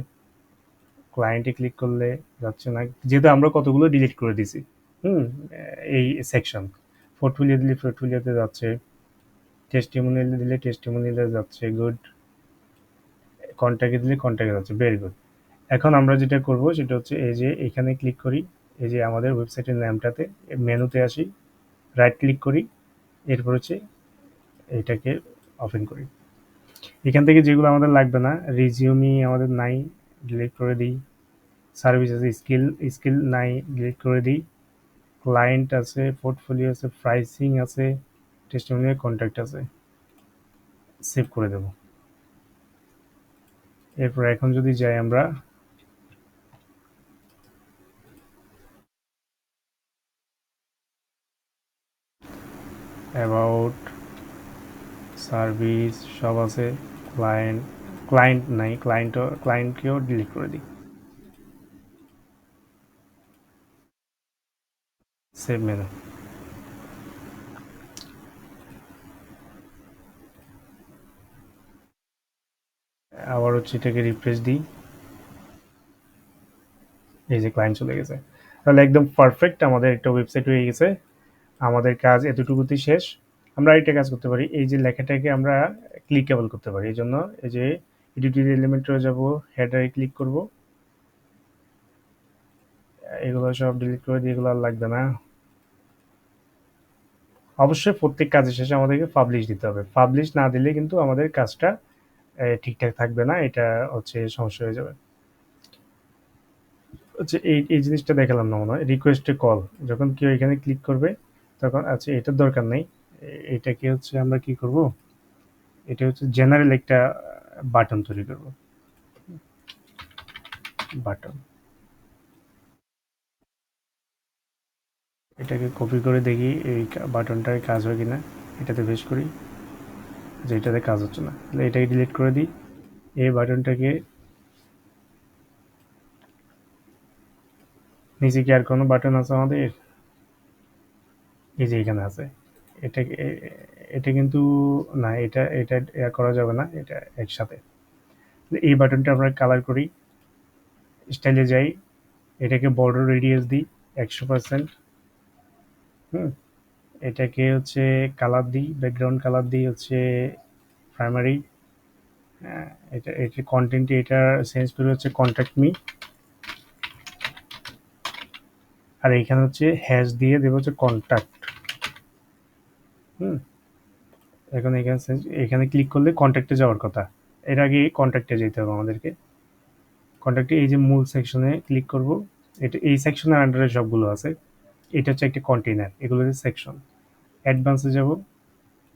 ক্লায়েন্টে ক্লিক করলে যাচ্ছে না, যেহেতু আমরা কতগুলো ডিলিট করে দিছি। হুম, এই সেকশন পোর্টফোলিও দিলে পোর্টফোলিওতে যাচ্ছে, টেস্টিমোনিয়াল দিলে টেস্টিমোনিয়ালে যাচ্ছে, গুড, কন্ট্যাক্টে দিলে কন্ট্যাক্টে যাচ্ছে, ভেরি গুড। এখন আমরা যেটা করব সেটা হচ্ছে এই যে এখানে ক্লিক করি, এই যে আমাদের ওয়েবসাইটের নামটাতে মেনুতে আসি, রাইট ক্লিক করি, এরপর হচ্ছে এটাকে ওপেন করি। এখান থেকে যেগুলো আমাদের লাগবে না, রিজিউমি আমাদের নাই, ডিলিট করে দিই। সার্ভিস আছে, স্কিল স্কিল নাই, ডিলিট করে দিই। ক্লায়েন্ট আছে, পোর্টফোলিও আছে, প্রাইসিং আছে, টেস্টিমোনিয়াল, কন্ট্যাক্ট আছে, সেভ করে দেব। এরপর এখন যদি যাই আমরা অ্যাবাউট, সার্ভিস সব আছে, ক্লায়েন্ট, ক্লায়েন্ট নাই, ক্লায়েন্টকেও ডিলিট করে দিই, সেভ মেনু। আবার হচ্ছে এটাকে রিফ্রেশ দিই, এই যে ক্লায়েন্ট চলে গেছে। তাহলে একদম পারফেক্ট আমাদের একটা ওয়েবসাইট হয়ে গেছে। আমাদের কাজ এতটুকুতেই শেষ। আমরা আরেকটা কাজ করতে পারি, এই যে লেখাটাকে আমরা ক্লিকেবল করতে পারি। এই জন্য এই যে এডিটর এলিমেন্টে যাব, হেডারে ক্লিক করব, এগুলো সব ডিলিট করে দিয়ে, এগুলো আর লাগবে না। অবশ্যই প্রত্যেক কাজের শেষে আমাদেরকে পাবলিশ দিতে হবে, পাবলিশ না দিলে কিন্তু আমাদের কাজটা ঠিকঠাক থাকবে না, এটা হচ্ছে সমস্যা হয়ে যাবে। হচ্ছে এই জিনিসটা দেখালাম না মনে হয়, রিকোয়েস্টে কল, যখন কেউ এখানে ক্লিক করবে তখন, আচ্ছা এটার দরকার নেই, এটাকে হচ্ছে আমরা কি করব, এটা হচ্ছে জেনারেল একটা বাটন তৈরি করব, বাটন, এটাকে কপি করে দেখি এই বাটনটার কাজ হয় কিনা, এটাতে বেশ করি, যে এটাতে কাজ হচ্ছে না, তাহলে এটাকে ডিলিট করে দিই। এই বাটনটাকে নিচে কি আর কোনো বাটন আছে আমাদের, এই যে এখানে আছে, এটা এটা কিন্তু না, এটা এটা করা যাবে না, এটা একসাথে। এই বাটনটা আমরা কালার করি, স্টাইলে যাই, এটাকে বর্ডার রেডিয়াস দিই 100%। হুম, এটাকে হচ্ছে কালার দিই, ব্যাকগ্রাউন্ড কালার দিই হচ্ছে প্রাইমারি। এটা এটা কন্টেন্ট, এটা চেঞ্জ করে হচ্ছে কন্ট্যাক্ট মি, আর এখানে হচ্ছে হ্যাশ দিয়ে দেবো হচ্ছে কন্ট্যাক্ট। হুম, এখন এখানে এখানে ক্লিক করলে কন্ট্যাক্টে যাওয়ার কথা, এর আগে কন্ট্যাক্টে যেতে হবে আমাদেরকে। কন্ট্যাক্টে এই যে মূল সেকশনে ক্লিক করব, এটা এই সেকশনের আন্ডারে সবগুলো আছে, এটা হচ্ছে একটা কন্টেইনার, এগুলো হচ্ছে সেকশন। অ্যাডভান্সে যাব,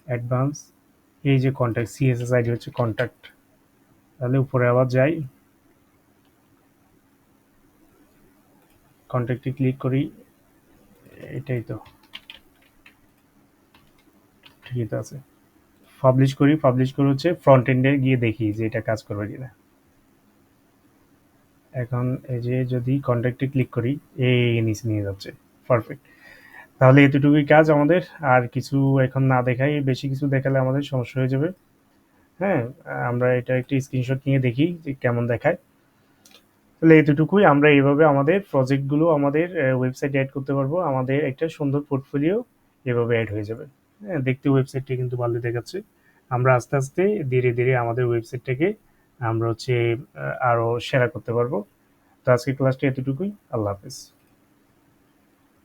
অ্যাডভান্স, এই যে কন্ট্যাক্ট, সিএসএস আইডি হচ্ছে কন্ট্যাক্ট। তাহলে উপরে আবার যাই, কন্ট্যাক্টে ক্লিক করি, এটাই তো, ঠিকই তো আছে। পাবলিশ করি, পাবলিশ করে হচ্ছে ফ্রন্ট এন্ডে গিয়ে দেখি যে এটা কাজ করবে কিনা। এখন এই যে যদি কন্ট্যাক্টে ক্লিক করি, এই নিচে নিয়ে যাচ্ছে, পারফেক্ট। তাহলে এতটুকুই কাজ আমাদের, আর কিছু এখন না দেখাই, বেশি কিছু দেখালে আমাদের সমস্যা হয়ে যাবে। হ্যাঁ, আমরা এটা একটি স্ক্রিনশট নিয়ে দেখি যে কেমন দেখায়। তাহলে এতটুকুই, আমরা এইভাবে আমাদের প্রজেক্টগুলো আমাদের ওয়েবসাইটে অ্যাড করতে পারবো, আমাদের একটা সুন্দর পোর্টফোলিও এভাবে অ্যাড হয়ে যাবে। হ্যাঁ, দেখতে ওয়েবসাইটটি কিন্তু ভালো দেখাচ্ছে। আমরা আস্তে আস্তে ধীরে ধীরে আমাদের ওয়েবসাইটটাকে আমরা হচ্ছে আরও সেরা করতে পারবো। তো আজকের ক্লাসটা এতটুকুই। আল্লাহ হাফেজ।